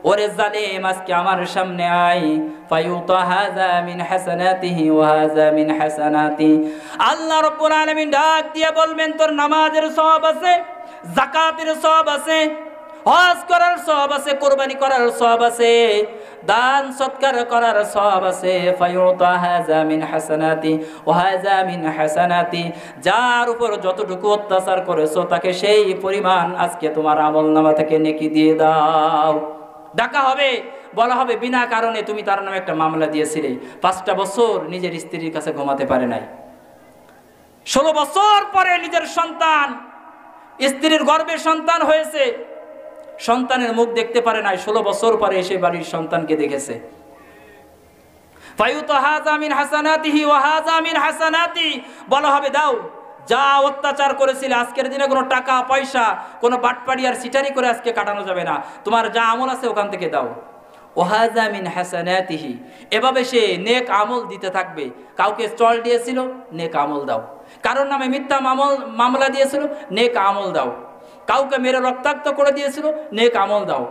ওরে জালেম আজকে আমার সামনে আয়। ফায়ুতা হাযা মিন হাসানাতিহি ওয়া হাযা মিন হাসানাতি, আল্লাহ রব্বুল আলামিন ডাক দিয়ে বলবেন তোর নামাজের সওয়াব আছে, যাকাতের সওয়াব আছে, হজ করার সওয়াব আছে, কুরবানি করার সওয়াব আছে, দান সৎকার করার সওয়াব আছে। ফায়ুতা হাযা মিন হাসানাতি ওয়া হাযা মিন হাসানাতি, যার উপর যতটুকু অত্যাচার করেছো তাকে সেই পরিমাণ আজকে তোমার আমলনামা থেকে নেকি দিয়ে দাও। ডাকা হবে, বলা হবে বিনা কারণে তুমি তার নামে একটা মামলা দিয়েছিলে, 5টা বছর নিজের স্ত্রীর কাছে ঘুমাতে পারে নাই, 16 বছর পরে নিজের সন্তান, স্ত্রীর গর্ভে সন্তান হয়েছে, সন্তানের মুখ দেখতে পারে নাই, 16 বছর পরে এসে বাড়ির সন্তানকে দেখেছে। ফায়ুতাহাযা মিন হাসানাতিহি ওয়া হাযা মিন হাসানাতি, বলা হবে দাও, যা অত্যাচার করেছিলে আজকের দিনে কোনো টাকা পয়সা, কোনো বাটপাড়ি আর সিটারি করে আজকে কাটানো যাবে না, তোমার যা আমল আছে ওখান থেকে দাও। ওয়া হাযা মিন হাসানাতিহি, এভাবে সে নেক আমল দিতে থাকবে। কাউকে চল দিয়েছিল, নেক আমল দাও। কারোর নামে মিথ্যা মামলা দিয়েছিল, নেক আমল দাও। কাউকে মেরে রক্তাক্ত করে দিয়েছিল, নেক আমল দাও।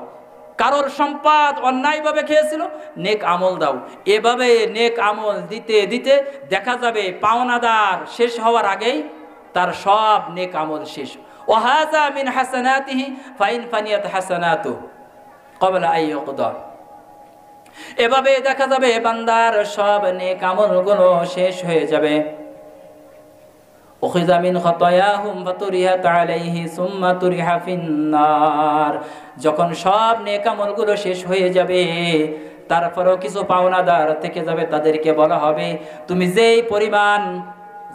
কারোর সম্পদ অন্যায়ভাবে খেয়েছিল, নেক আমল দাও। এভাবে নেক আমল দিতে দিতে দেখা যাবে পাওনাদার শেষ হওয়ার আগেই তার সব নেক আমল শেষ। ওয়া হাযা মিন হাসানাতিহি ফাইন ফানিয়াত হাসানাতু ক্বাবলা আন ইউকদা, এভাবে দেখা যাবে বান্দার সব নেক আমলগুলো শেষ হয়ে যাবে। উখিযা মিন খাতায়াহুম ফাতুরিহাত আলাইহি সুম্মা তুরিহা ফিন্নার, যখন সব নেক আমলগুলো শেষ হয়ে যাবে তারপরও কিছু পাওনাদার থেকে যাবে, তাদেরকে বলা হবে তুমি যেই পরিমাণ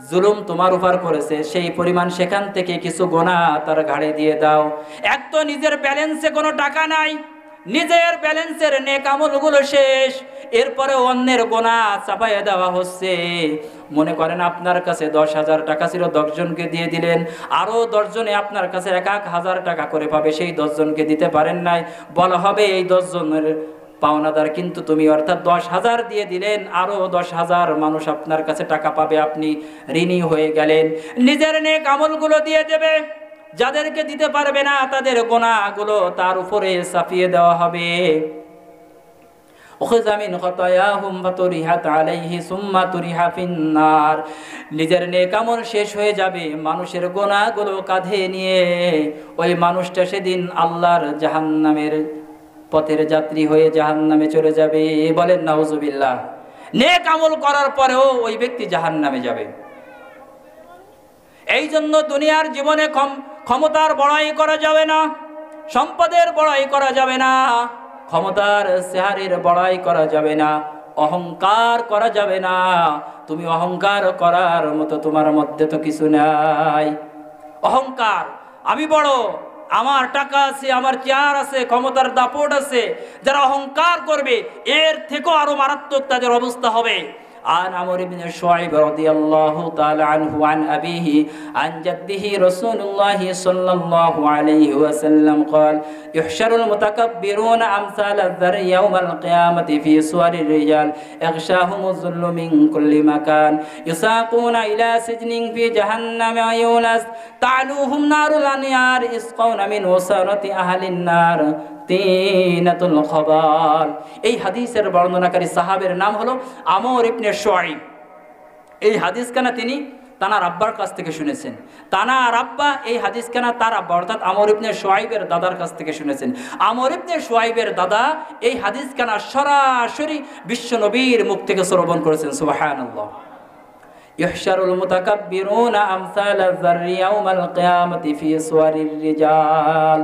জুলুম তোমার উপর করেছে সেই পরিমাণ সেখান থেকে কিছু গুনাহ তার ঘাড়ে দিয়ে দাও। এক তো নিজের ব্যালেন্সে কোনো টাকা নাই, নিজের ব্যালেন্সের নেক আমলগুলো শেষ, এরপরে অন্যের গুনাহ চাপাইয়ে দেওয়া হচ্ছে। মনে করেন আপনার কাছে 10,000 টাকা ছিল, 10 জনকে দিয়ে দিলেন, আরো 10 জনে আপনার কাছে 1,000 টাকা করে পাবে, সেই 10 জনকে দিতে পারেন নাই, বলা হবে এই 10 জনের পাওনাদার কিন্তু তুমি, অর্থাৎ 10,000 দিয়ে দিলেন, আরো 10,000 মানুষ আপনার কাছে টাকা পাবে, আপনি ঋণী হয়ে গেলেন। নিজের নেক আমলগুলো দিয়ে দেবে, যাদেরকে দিতে পারবে না তাদের গুনাহগুলো তার উপরে চাপিয়ে দেওয়া হবে। উখিযা মিন খাতায়াহুম ফাতুরিহাত আলাইহি সুম্মা তুরিহা ফিন্নার, নিজের নেক আমল শেষ হয়ে যাবে, মানুষের গুনাহগুলো কাঁধে নিয়ে ওই মানুষটা সেদিন আল্লাহর জাহান্নামের পথের যাত্রী হয়ে জাহান্নামে চলে যাবে। বলেন নাউজুবিল্লাহ। নেক আমল করার পরেও ওই ব্যক্তি জাহান্নামে যাবে। এই জন্য দুনিয়ার জীবনে ক্ষমতার বড়াই করা যাবে না, সম্পদের বড়াই করা যাবে না, ক্ষমতার চেহারের বড়াই করা যাবে না, অহংকার করা যাবে না। তুমি অহংকার করার মতো তোমার মধ্যে তো কিছু নাই। অহংকার, আমি বড়, আমার টাকা আছে, আমার চেয়ার আছে, ক্ষমতার দাপট আছে, যারা অহংকার করবে এর থেকেও আরো মারাত্মক তাদের অবস্থা হবে। عن عمرو بن شعيب رضي الله تعالى عنه عن أبيه عن جده رسول الله صلى الله عليه وسلم قال يحشر المتكبرون أمثال الذر يوم القيامة في صور الرجال يغشاهم الذل من كل مكان يساقون إلى سجن في جهنم يولس تعلوهم نار الأنيار يسقون من وسارة أهل النار তিনাতুল খাবাল। এই হাদিসের বর্ণনাকারী সাহাবের নাম হলো আমর ইবনে শুআইব। এই হাদিস কানা তিনি তানার আব্বার কাছ থেকে শুনেছেন। তানার আব্বা এই হাদিস কানা তার আব্বা অর্থাৎ আমর ইবনে শুআইবের দাদার কাছ থেকে শুনেছেন। আমর ইবনে শুআইবের দাদা এই হাদিস কানা সরাসরি বিশ্ব নবীর মুখ থেকে শ্রবণ করেছেন। সুবহানাল্লাহ। ইহশারুল মুতাকাব্বিরুনা আমসালায যাররি ইয়াউমাল কিয়ামাতি ফি সুওয়ারির রিজাল,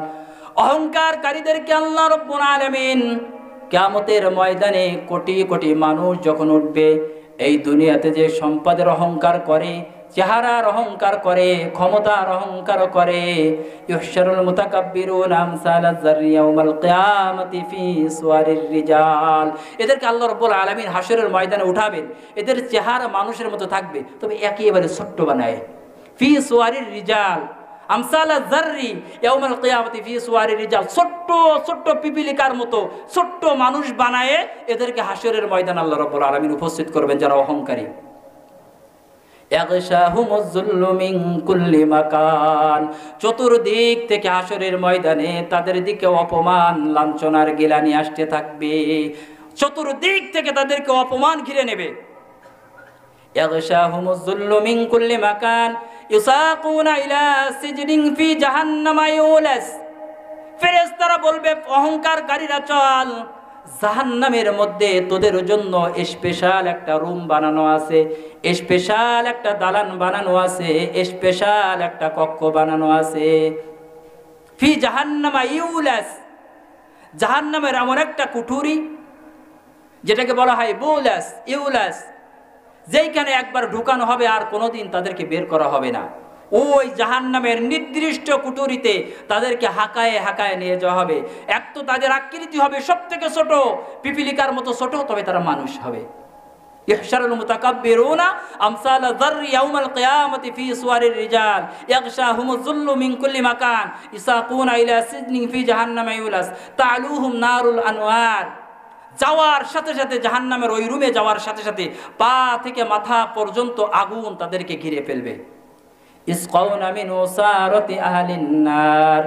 অহংকারকারীদেরকে আল্লাহ রাব্বুল আলামিন কিয়ামতের ময়দানে কোটি কোটি মানুষ যখন উঠবে, এই দুনিয়াতে যে সম্পদের অহংকার করে, চেহারার অহংকার করে, ক্ষমতার অহংকার করে, ইহশারুল মুতাকাব্বিরুনা আমসালায যাররি ইয়াউমাল কিয়ামাতি ফি সুওয়ারির রিজাল, এদেরকে আল্লাহ রাব্বুল আলামিন হাশরের ময়দানে উঠাবেন। এদের চেহারা মানুষের মতো থাকবে, তবে একেবারে ছোট্ট বানায়। ফি সুওয়ারির রিজাল আমসালায যাররি ইয়াউমাল কিয়ামাতি ফি সুওয়ারির রিজাল, ছোট্ট ছোট্ট পিপিলিকার মতো ছোট্ট মানুষ বানায়ে এদেরকে হাশরের ময়দানে আল্লাহ রাব্বুল আলামিন উপস্থিত করবেন যারা অহংকারী। ইয়াগশাহুমুয যুল্লু মিন কুল্লি মাকান, চতুর্দিক থেকে হাশরের ময়দানে তাদের দিকে অপমান লাঞ্ছনার গিলানি আসতে থাকবে, চতুর্দিক থেকে তাদেরকে অপমান ঘিরে নেবে। ইয়াগশাহুমুয যুল্লু মিন কুল্লি মাকান ইউসাকুনা ইলা সিজনিন ফি জাহান্নাম ইউলাস, ফেরেশতারা বলবে অহংকারকারীরা চল, জাহান্নামের মধ্যে তোদের জন্য স্পেশাল একটা রুম বানানো আছে, স্পেশাল একটা দালান বানানো আছে, স্পেশাল একটা কক্ষ বানানো আছে। ফি জাহান্নাম ইউলাস, জাহান্নামের এমন একটা কুঠুরি যেটাকে বলা হয় বুলাস ইউলাস, যেইখানে একবার ঢুকানো হবে আর কোনোদিন তাদেরকে বের করা হবে না। ওই জাহান্নামের নির্দিষ্ট কুটুরিতে তাদেরকে হাঁকায়ে হাঁকায়ে নিয়ে যাওয়া হবে। এক তো তাদের আকৃতি হবে সব থেকে ছোট, পিপিলিকার মতো ছোট, তবে তারা মানুষ হবে। ইহশারুল মুতাকাব্বিরুনা আমসাল যাররি ইয়াউমাল কিয়ামাতি ফি সুওয়ারির রিজাল ইয়াগশাহুমুজ যুল্লু মিন কুল্লি মাকান ইসাকুনা ইলা সিজনিন ফি জাহান্নামা ইউলাস তা'লুহুম নারুল আনওয়ার। যাওয়ার সাথে সাথে জাহান্নামের ওই রুমে যাওয়ার সাথে সাথে পা থেকে মাথা পর্যন্ত আগুন তাদেরকে ঘিরে ফেলবে। ইসকাউনা মিন উসারাতি আহলিন নার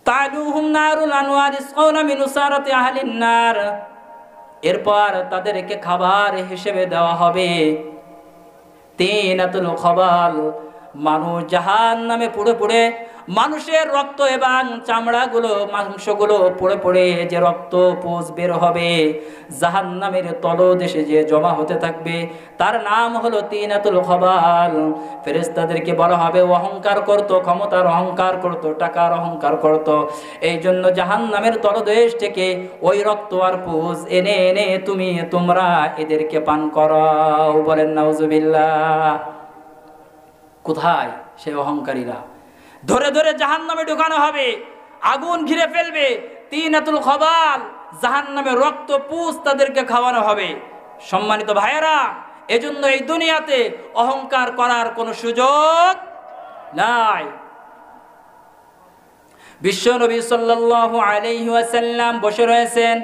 তা'লুহুম নারুল আনওয়ার ইসকাউনা মিন উসারাতি আহলিন নার। এরপর তাদেরকে খাবার হিসেবে দেওয়া হবে তিনাতুল খবাল। মানুষ জাহান্নামে পুড়ে পুড়ে মানুষের রক্ত এবং চামড়াগুলো মাংসগুলো পুড়ে পুড়ে যে রক্ত পুষ বের হবে জাহান্নামের তলদেশে যে জমা হতে থাকবে, তার নাম হলো তিনাতুল খবাল। ফেরেশতাদেরকে বলা হবে অহংকার করত, ক্ষমতার অহংকার করত, টাকার অহংকার করত, এই জন্য জাহান্নামের তলদেশ থেকে ওই রক্ত আর পুষ এনে এনে তোমরা এদেরকে পান করাও। বলেন নাউজুবিল্লাহ। কোথায় সে অহংকারীরা? ধরে ধরে জাহান্নামে ঢুকানো হবে, আগুন ঘিরে ফেলবে, তিনাতুল খবাল, জাহান্নামে রক্ত পুষ তাদেরকে খাওয়ানো হবে। সম্মানিত ভাইয়েরা, এজন্য এই দুনিয়াতে অহংকার করার কোনো সুযোগ নাই। বিশ্ব নবী সাল্লাল্লাহু আলাইহি ওয়াসাল্লাম বসে রয়েছেন।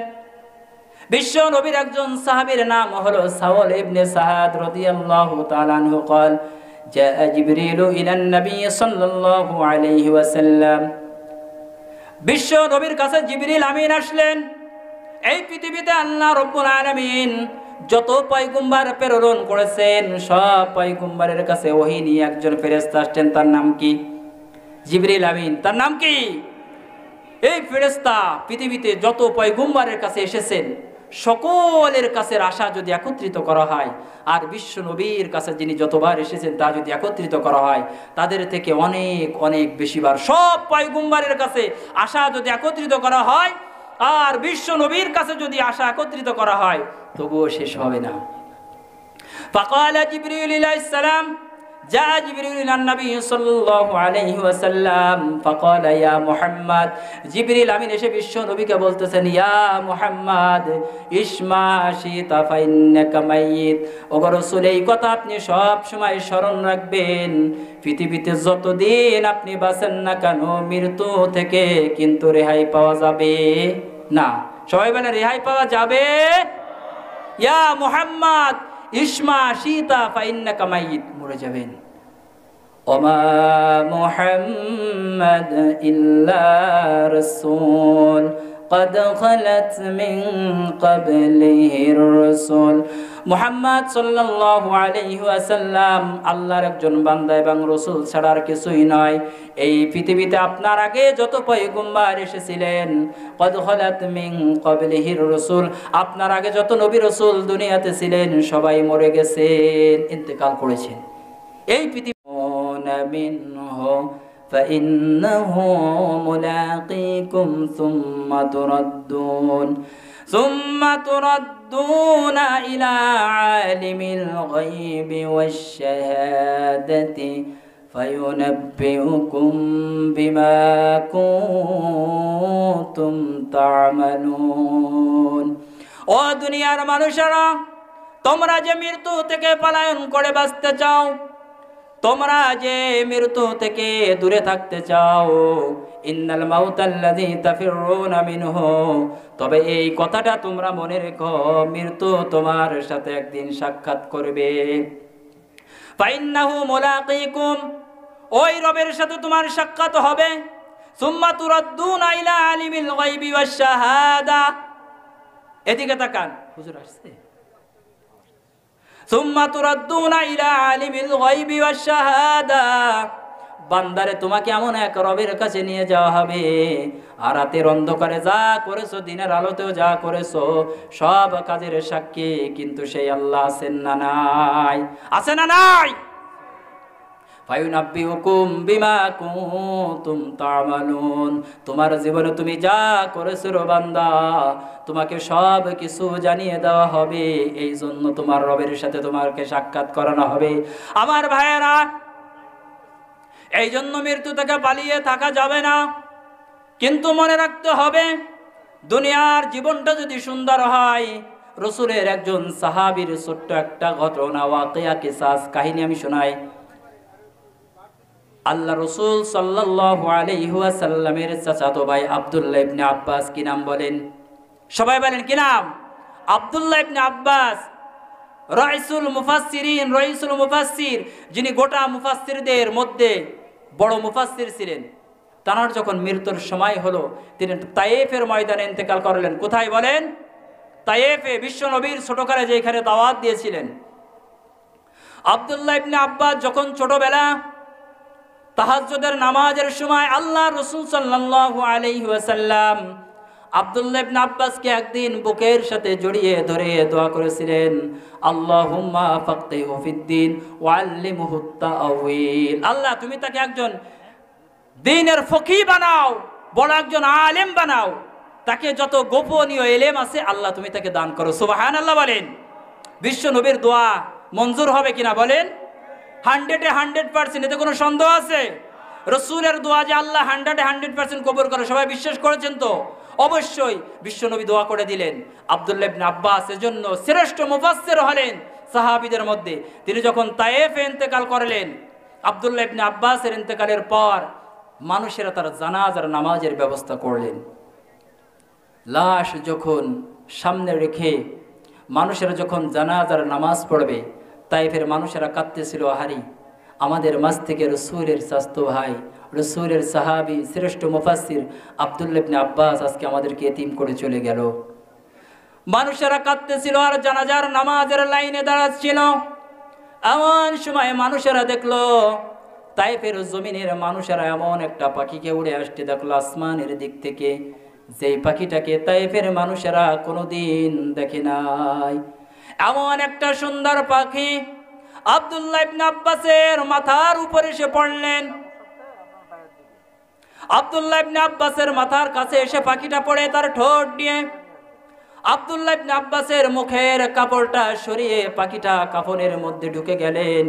বিশ্ব নবীর একজন সাহাবীর নাম হলো সাওল ইবনে সাদ রাদিয়াল্লাহু তাআলা আনহু قال جاء جبريل إلى النبي صلى الله عليه وسلم। বিশ্ব নবীর কাছে জিবরিল আমিন আসলেন। এই পৃথিবীতে আল্লাহ রাব্বুল আলামিন যত পয়গম্বর প্রেরণ করেছেন সব পয়গম্বরের কাছে ওহী নিয়ে একজন ফেরেশতা আসছেন। তার নাম কি? জিবরিল আমিন। তার নাম কি? এই ফেরেশতা পৃথিবীতে যত পয়গম্বরের কাছে এসেছেন সকলের কাছে আশা যদি একত্রিত করা হয়, আর বিশ্ব নবীর কাছে যিনি যতবার এসেছেন তা যদি একত্রিত করা হয়, তাদের থেকে অনেক অনেক বেশিবার সব পয়গম্বরের কাছে আশা যদি একত্রিত করা হয়, আর বিশ্ব নবীর কাছে যদি আশা একত্রিত করা হয়, তবুও শেষ হবে না। ফাকালা জিবরিল আলাইহিস সালাম جاء جبريل إلى النبي صلى الله عليه وسلم فقال يا محمد। জিবরিল আমিন এসে বিশ্ব নবীকে বলতেছেন ইয়া মুহাম্মদ ইসমা শিতা ফাইন্নাকা মাইয়িত। ওগো রাসূল, এই কথা আপনি সব সময় স্মরণ রাখবেন, পৃথিবীতে যতদিন আপনি বাঁচেন না কেন মৃত্যু থেকে কিন্তু রেহাই পাওয়া যাবে না। সবাই বলে রেহাই পাওয়া যাবে। ইয়া মুহাম্মদ ইসমা শিতা ফাইন্নাকা মাইয়িত, মরে যাবেন। ওমা মুহাম্মদ ইল্লা রাসূল قد خلت من قبله الرسل। মুহাম্মদ সাল্লাল্লাহু আলাইহি ওয়াসাল্লাম আল্লাহর একজন বান্দা এবং রাসূল ছাড়া আর কিছুই নয়। এই পৃথিবীতে আপনার আগে যত পয়গম্বর এসেছিলেন قد خلت من قبله الرسل, আপনার আগে যত নবী রাসূল দুনিয়াতে ছিলেন সবাই মরে গেছেন, ইন্তেকাল করেছেন। এই পৃথিবী মিনহু فإنه ملاقيكم ثم تردون إلى عالم الغيب والشهادة فينبئكم بما كنتم تعملون। ও দুনিয়ার মানুষেরা, তোমরা যে মৃত্যু থেকে পলায়ন করে বাঁচতে চাও, তোমরা যে মৃত্যু থেকে দূরে থাকতে চাও, ইন্নাল মাউতাল্লাযী তাফিরুনা মিনহু, তবে এই কথাটা তোমরা মনে রেখো, মৃত্যু তোমার সাথে একদিন সাক্ষাৎ করবে। ফাইন্নাহু মুলাকীকুম, ওই রবের সাথে তোমার সাক্ষাৎ হবে। সুম্মা তুরাদ্দুনা ইলা আলিমিল গায়বি ওয়াশ শাহাদা, এদিকে তাকান, হুজুর আসছে। সুম্মা তুরাদ্দুনা ইলা আলিমিল গায়বি ওয়াশ শাহাদা, বান্দারে তোমাকে এমন এক রবের কাছে নিয়ে যাওয়া হবে, আর রাতের অন্ধকারে যা করেছো, দিনের আলোতেও যা করেছো, সব কাজের সাক্ষী কিন্তু সেই আল্লাহ আছেন না নাই? আছে না নাই? ফায়ুনাব্বিউকুম বিমা কুনতুম তা'মালুন। তোমার জীবনে তুমি যা করেছো রে বান্দা, তোমাকে সব কিছু জানিয়ে দেওয়া হবে। এই জন্য তোমার রবের সাথে তোমাকে সাক্ষাৎ করানো হবে। আমার ভাইয়েরা, এই জন্য মৃত্যু থেকে পালিয়ে থাকা যাবে না, কিন্তু মনে রাখতে হবে দুনিয়ার জীবনটা যদি সুন্দর হয়, রসুলের একজন সাহাবীর ছোট্ট একটা ঘটনা, ওয়াকিয়া, কিসাস, কাহিনী আমি শোনাই। আল্লাহ রসুল সাল্লাল্লাহু আলাইহি ওয়াসাল্লামের চাচাতো ভাই আব্দুল্লাহ ইবনে আব্বাস, কি নাম বলেন? সবাই বলেন কি নাম? আব্দুল্লাহ ইবনে আব্বাস, রাইসুল মুফাসসিরিন, রাইসুল মুফাসসির, যিনি গোটা মুফাসসিরদের মধ্যে বড় মুফাসসির ছিলেন। তার যখন মৃত্যুর সময় হলো, তিনি তায়েফের ময়দানে ইন্তেকাল করলেন। কোথায় বলেন? তায়েফে, বিশ্ব নবীর ছোটকালে যেখানে দাওয়াত দিয়েছিলেন। আব্দুল্লাহ ইবনে আব্বাস যখন ছোটবেলা, তাহাজ্জুদের নামাজের সময় আল্লাহ রাসূল সাল্লাল্লাহু আলাইহি ওয়াসাল্লাম আব্দুল্লাহ ইবনে আব্বাসকে একদিন বুকের সাথে জড়িয়ে ধরে দোয়া করেছিলেন, আল্লাহুম্মা ফাক্কিহু ফিদ্দিন ওয়া আল্লিমহু তা'ওয়িল। আল্লাহ, তুমি তাকে একজন দ্বীনের ফকিহ বানাও, বড় একজন আলেম বানাও, তাকে যত গোপনীয় ইলম আছে আল্লাহ তুমি তাকে দান করো। সুবহানাল্লাহ বলেন। বিশ্ব নবীর দোয়া মঞ্জুর হবে কিনা বলেন? 100% এতে কোনো সন্দেহ আছে? রসুলের দোয়া যে আল্লাহ 100% কবুল করে, সবাই বিশ্বাস করেছেন তো? অবশ্যই বিশ্বনবী দোয়া করে দিলেন। আব্দুল্লাহ ইবনে আব্বাস এজন্য শ্রেষ্ঠ মুফাসসির হলেন সাহাবীদের মধ্যে। তিনি যখন তায়েফে ইন্তেকাল করলেন, আব্দুল্লাহ ইবনে আব্বাসের ইন্তেকালের পর মানুষেরা তার জানাজার নামাজের ব্যবস্থা করলেন। লাশ যখন সামনে রেখে মানুষেরা যখন জানাজার নামাজ পড়বে, তায়েফের মানুষেরা কাঁদতেছিল, আহারি, আমাদের মাঝ থেকে রসুলের স্বাস্থ্য ভাই, রসুলের সাহাবী, শ্রেষ্ঠ মুফাসসির আব্দুল্লাহ ইবনে আব্বাস আজকে আমাদেরকে এতিম করে চলে গেল। মানুষেরা কাঁদতেছিল আর জানাজার নামাজের লাইনে দাঁড়াচ্ছিল। এমন সময় মানুষেরা দেখলো, তায়েফের জমিনের মানুষেরা এমন একটা পাখিকে উড়ে আসতে দেখলো আসমানের দিক থেকে, যেই পাখিটাকে তায়েফের মানুষেরা কোনোদিন দেখে নাই। এমন একটা সুন্দর পাখি আব্দুল্লাহ ইবনে আব্বাসের মাথার উপরে এসে পড়লেন। আব্দুল্লাহ ইবনে আব্বাসের মাথার কাছে এসে পাখিটা পড়ে তার ঠোঁট দিয়ে আব্দুল্লাহ ইবনে আব্বাসের মুখের কাপড়টা সরিয়ে পাখিটা কাফনের মধ্যে ঢুকে গেলেন।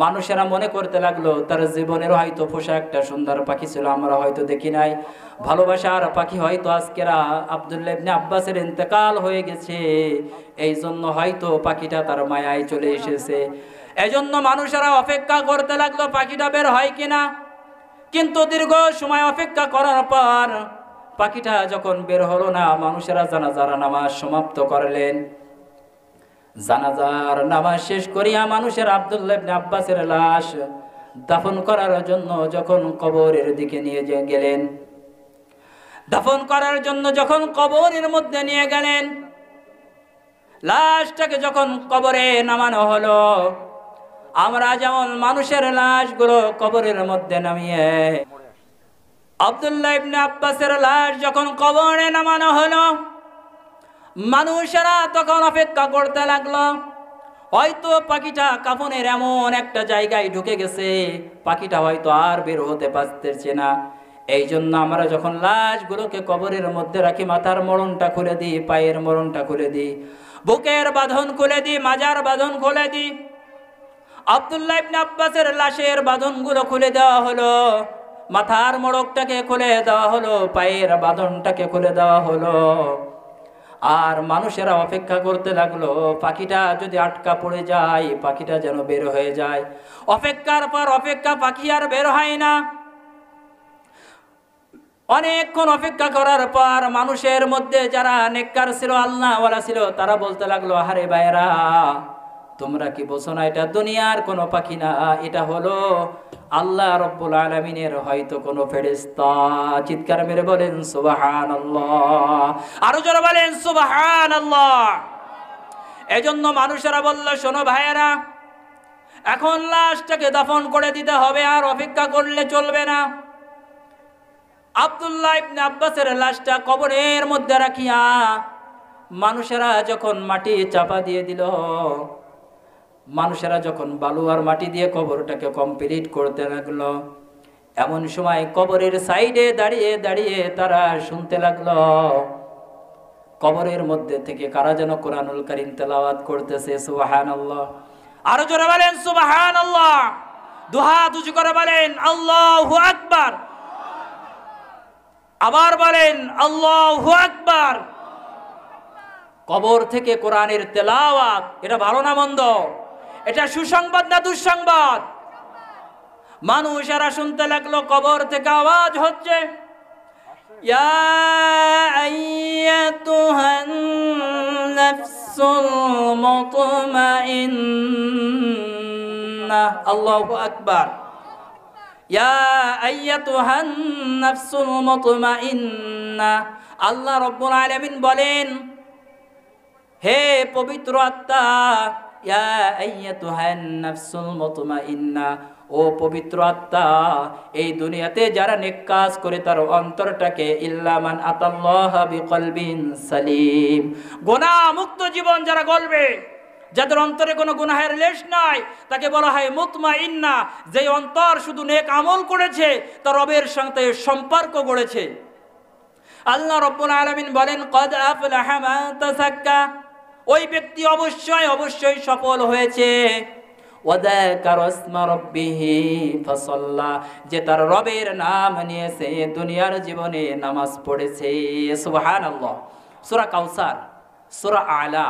মানুষেরা মনে করতে লাগলো তার জীবনের হয়তো পোষা একটা সুন্দর পাখি ছিল, আমরা হয়তো দেখি নাই, ভালোবাসার পাখি হয়তো আজকেরা আব্দুল্লাহ ইবনে আব্বাসের ইন্তেকাল হয়ে গেছে, এই জন্য হয়তো পাখিটা তার মায়ায় চলে এসেছে। এজন্য মানুষেরা অপেক্ষা করতে লাগলো পাখিটা বের হয় কিনা। কিন্তু দীর্ঘ সময় অপেক্ষা করার পর পাখিটা যখন বের হলো না, মানুষেরা জানাজার নামাজ সমাপ্ত করলেন। জানাজার নামাজ শেষ করিয়া মানুষের আব্দুল্লাহ ইবনে আব্বাসের লাশ দাফন করার জন্য যখন কবরের দিকে নিয়ে গেলেন, দাফন করার জন্য যখন কবরের মধ্যে নিয়ে গেলেন, লাশটাকে যখন কবরে নামানো হলো, আমরা যেমন মানুষের লাশগুলো কবরের মধ্যে নামিয়ে, আব্দুল্লাহ ইবনে আব্বাসের লাশ যখন কবরে নামানো হলো, মানুষেরা তখন অপেক্ষা করতে লাগলো, হয়তো পাখিটা কাফনের এমন একটা জায়গায় ঢুকে গেছে, পাখিটা হয়তো আর বের হতে পারতেছে না। এই জন্য আমরা যখন লাশগুলোকে কবরের মধ্যে রাখি, মাথার মরণটা খুলে দিই, পায়ের মরণটা খুলে দিই, বুকের বাঁধন খুলে দিই, মাজার বাঁধন খুলে দিই। আব্দুল্লাহ ইবনে আব্বাসের লাশের বাঁধনগুলো খুলে দেওয়া হলো, মাথার মোড়কটাকে খুলে দেওয়া হলো, পায়ের বাঁধনটাকে খুলে দেওয়া হলো। আর মানুষেরা অপেক্ষা করতে লাগলো পাখিটা যদি আটকা পড়ে যায়, পাখিটা যেন বের হয়ে যায়। অপেক্ষার পর অপেক্ষা, পাখি আর বের হয় না। অনেকক্ষণ অপেক্ষা করার পর মানুষের মধ্যে যারা নেককার ছিল, আল্লাহওয়ালা ছিল, তারা বলতে লাগলো, আরে ভাইরা, তোমরা কি বোঝো না এটা দুনিয়ার কোনো পাখি না, এটা হলো আল্লাহ রব্বুল আলামিনের হয়তো কোনো ফেরেশতা। চিৎকার মেরে বলেন সুবহানাল্লাহ, আরো জোরে বলেন সুবহানাল্লাহ। এজন্য মানুষেরা বলল, শোনো ভাইয়েরা, এখন লাশটাকে দাফন করে দিতে হবে, আর অপেক্ষা করলে চলবে না। আব্দুল্লাহ ইবনে আব্বাসের লাশটা কবরের মধ্যে রাখিয়া মানুষেরা যখন মাটি চাপা দিয়ে দিল, মানুষেরা যখন বালু আর মাটি দিয়ে কবরটাকে কমপ্লিট করতে লাগলো, এমন সময় কবরের সাইডে দাঁড়িয়ে দাঁড়িয়ে তারা শুনতে লাগলো, কবরের মধ্যে থেকে কারা যেন কোরআনুল কারীম তেলাওয়াত করতেছে। সুবহানাল্লাহ, আরো জোরে বলেন সুবহানাল্লাহ, দুহাত উঁচু করে বলেন আল্লাহু আকবার, আবার বলেন আল্লাহু আকবার। কবর থেকে কোরআনের তেলাওয়াত, এটা ভালো না মন্দ? এটা সুসংবাদ না দুঃসংবাদ? মানুষেরা শুনতে লাগলো, কবর থেকে আওয়াজ হচ্ছে, ইয়া আইয়াতুহান নাফসুল মুতমাইন্নাহ, আল্লাহু আকবার, ইয়া আইয়াতুহান নাফসুল মুতমাইন্নাহ। আল্লাহ রাব্বুল আলামিন বলেন, হে পবিত্র আত্মা, ইয়া আইয়াতুহান নাফসুল মুতমাইন্নাহ, ও পবিত্র আত্মা, এই দুনিয়াতে যারা নেক কাজ করে তার অন্তরটাকে ইল্লা মান আতাল্লাহা বিকলবিন সালিম, গুনাহ মুক্ত জীবন যারা গলবে, যাদের অন্তরে কোনো গুনাহের লেশ নাই, তাকে বলা হয় মুতমাইন্না, যে অন্তর শুধু নেক আমল করেছে, তার রবের সঙ্গে সম্পর্ক গড়েছে। আল্লাহ রাব্বুল আলামিন বলেন, ক্বাদ আফলাহা মান তাযাক্কা, ওই ব্যক্তি অবশ্যই অবশ্যই সফল হয়েছে। ওয়াযাকারা ইসমা রাব্বিহি ফাসাল্লা, যে তার রবের নাম নিয়েছে, দুনিয়ার জীবনে নামাজ পড়েছে। সুবহানাল্লাহ। সূরা কাউসার, সূরা আলা,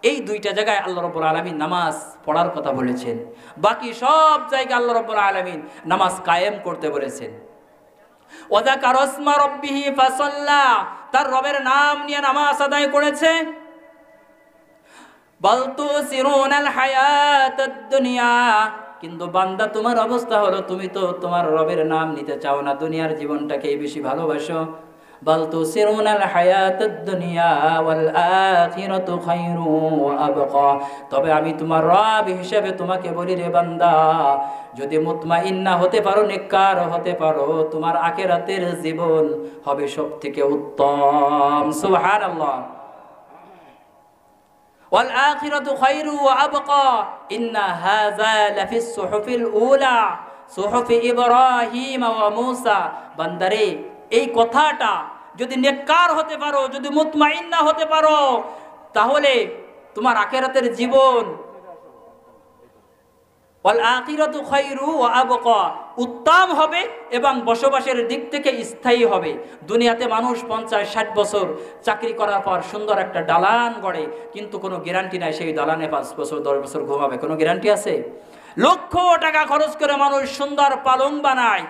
এই দুইটা জায়গায় আল্লাহ রাব্বুল আলামিন নামাজ পড়ার কথা বলেছেন, বাকি সব জায়গায় আল্লাহ রাব্বুল আলামিন নামাজ কায়েম করতে বলেছেন। ওয়াযাকারা ইসমা রাব্বিহি ফাসাল্লা, তার রবের নাম নিয়ে নামাজ আদায় করেছে। বাল তুসিরুনাল হায়াতাদ দুনিয়া, কিন্তু বান্দা তোমার অবস্থা হলো, তুমি তো তোমার রবের নাম নিতে চাও না, দুনিয়ার জীবনটাকেই বেশি ভালোবাসো। বাল তুসিরুনাল হায়াতাদ দুনিয়া ওয়াল আখিরাতু খায়রু ওয়া আবকা, তবে আমি তোমার রব হিসেবে তোমাকে বলি, রে বান্দা, যদি মুতমাইন্না হতে পারো, নেককার হতে পারো, তোমার আখিরাতের জীবন হবে সবথেকে উত্তম। সুবহানাল্লাহ। ওয়াল আখিরাতু খায়রু ওয়া আবকা ইন্না হাযা লাফিস সুহুফিল উলা সুহুফি ইব্রাহিম ওয়া মূসা। বান্দারে, এই কথাটা যদি নেককার হতে পারো, যদি মুতমাইন্না হতে পারো, তাহলে তোমার আখিরাতের জীবন ওয়াল আখিরাতু খায়রু ওয়া আবকা, উত্তম হবে এবং বসবাসের দিক থেকে স্থায়ী হবে। দুনিয়াতে মানুষ 50-60 বছর চাকরি করার পর সুন্দর একটা দালান গড়ে, কিন্তু কোনো গ্যারান্টি নাই সেই দালানে 5 বছর 10 বছর ঘুমাবে, কোনো গ্যারান্টি আছে? লক্ষ টাকা খরচ করে মানুষ সুন্দর পালং বানায়,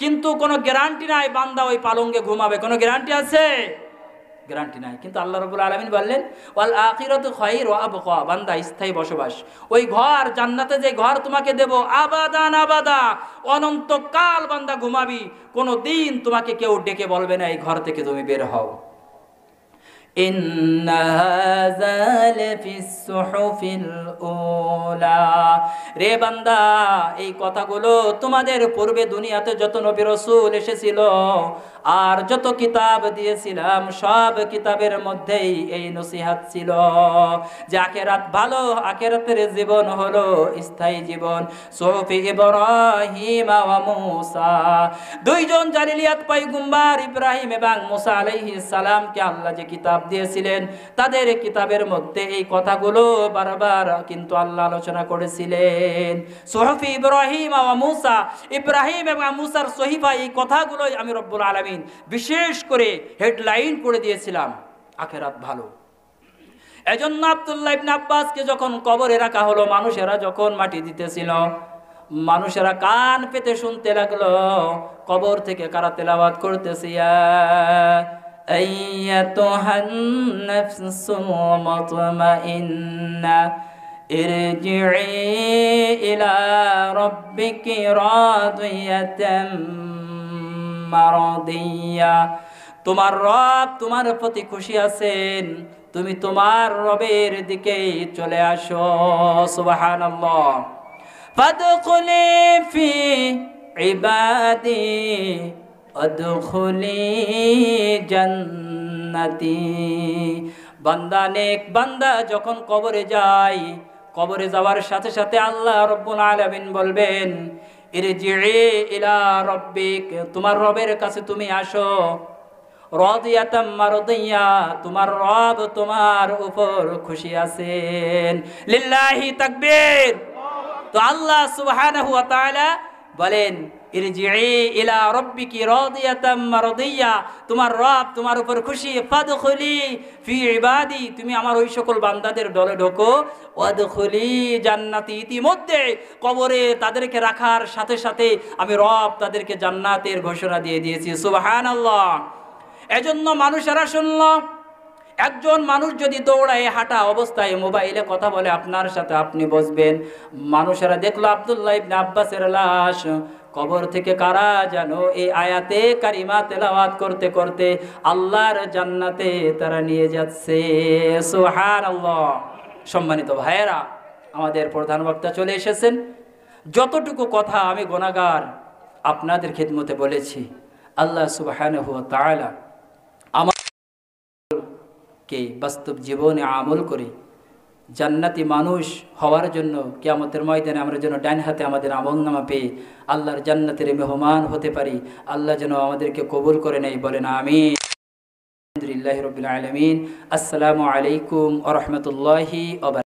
কিন্তু কোনো গ্যারান্টি নাই বান্দা ওই পালঙ্গে ঘুমাবে, কোনো গ্যারান্টি আছে? গ্যারান্টি নাই। কিন্তু আল্লাহ রাব্বুল আলামিন বললেন, ওয়াল আখিরাতু খায়রু ওয়া আবকা, বান্দা স্থায়ী বসবাস, ওই ঘর জান্নাতে, যে ঘর তোমাকে দেব, আবাদান আবাদা, অনন্তকাল বান্দা ঘুমাবি, কোনো দিন তোমাকে কেউ ডেকে বলবে না এই ঘর থেকে তুমি বের হও। ইন্না হাযা লাফিস সুহুফিল উলা, রে বান্দা, এই কথাগুলো তোমাদের পূর্বে দুনিয়াতে যত নবী রাসূল এসেছিল আর যত কিতাব দিয়েছিলাম, সব কিতাবের মধ্যেই এই নসিহত ছিল যে আখিরাত ভালো, আখিরাতের জীবন হলো স্থায়ী জীবন। সুহুফি ইব্রাহিম ওয়া মূসা, দুইজন জালিলিয়াত পয়গম্বর ইব্রাহিম এবং মূসা আলাইহিস সালামকে আল্লাহ যে কিতাব দিয়েছিলেন, তাদের কিতাবের মধ্যে এই কথাগুলো বারবার কিন্তু আল্লাহ আলোচনা করেছিলেন। সুহুফি ইব্রাহিম ওয়া মূসা, ইব্রাহিম এবং মূসার সহিফা, এই কথাগুলোই আমি রব্বুল আলামিন বিশেষ করে হেডলাইন করে দিয়েছিলাম, আখিরাত ভালো। এজন্য আব্দুল্লাহ ইবনে আব্বাসকে যখন কবরে রাখা হলো, মানুষেরা যখন মাটি দিতেছিল, মানুষেরা কান পেতে শুনতে লাগলো, কবর থেকে কারা তেলাওয়াত করতেছে, আইয়াতুহান নাফসুল মুতমাইন্না ইরজিই ইলা রাব্বিকি রাদিয়াতাম মারাদিয়া, তোমার রব তোমার প্রতি খুশি আছেন, তুমি তোমার রবের দিকে চলে আসো। সুবহানাল্লাহ। ফাদখুলি ফি ইবাদি আদখুলি জান্নাতি, বান্দা নেক বান্দা যখন কবরে যায়, কবরে যাওয়ার সাথে সাথে আল্লাহ রব্বুল আলামিন বলবেন, ইরজি'i ইলা রাব্বিক, তোমার রবের কাছে তুমি আসো। রাদিয়াতাম মারদিয়া, তোমার রব তোমার উপর খুশি আছেন। লিল্লাহি তাকবীর। তো আল্লাহ সুবহানাহু ওয়া তাআলা বলেন, ইরজি'i ইলা রাব্বিকি রাদিয়াতাম মারদিয়া, তোমার রব তোমার উপর খুশি। ফাদখুলি ফি ইবাদি, তুমি আমার ওই সকল বান্দাদের দলে ঢোকো। ওয়াদখুলি জান্নাতি, ইতিমধ্যে কবরে তাদেরকে রাখার সাথে সাথে আমি রব তাদেরকে জান্নাতের ঘোষণা দিয়ে দিয়েছি। সুবহানাল্লাহ। এজন্য মানুষেরা শুনল, একজন মানুষ যদি দৌড়ায় হাঁটা অবস্থায় মোবাইলে কথা বলে আপনার সাথে, আপনি বসবেন। মানুষেরা দেখলো আব্দুল্লাহ ইবনে আব্বাসের লাশ কবর থেকে কারা যেন এই আয়াতে কারিমা তেলাওয়াত করতে করতে আল্লাহর জান্নাতে তারা নিয়ে যাচ্ছে। সুবহানাল্লাহ। সম্মানিত ভাইয়েরা, আমাদের প্রধান বক্তা চলে এসেছেন। যতটুকু কথা আমি গুনাহগার আপনাদের খিদমতে বলেছি, আল্লাহ সুবহানাহু ওয়া তাআলা আমাদেরকে বাস্তব জীবনে আমল করে জান্নাতি মানুষ হওয়ার জন্য কিয়ামতের ময়দানে আমরা যেন ডান হাতে আমাদের আমলনামা পেয়ে আল্লাহর জান্নাতের মেহমান হতে পারি। আল্লাহ যেন আমাদেরকে কবুল করে নেয়, বলেন আমিন। আলহামদুলিল্লাহি রাব্বিল আলামিন। আসসালামু আলাইকুম ওয়া রাহমাতুল্লাহি ওয়া বারাকাতুহু।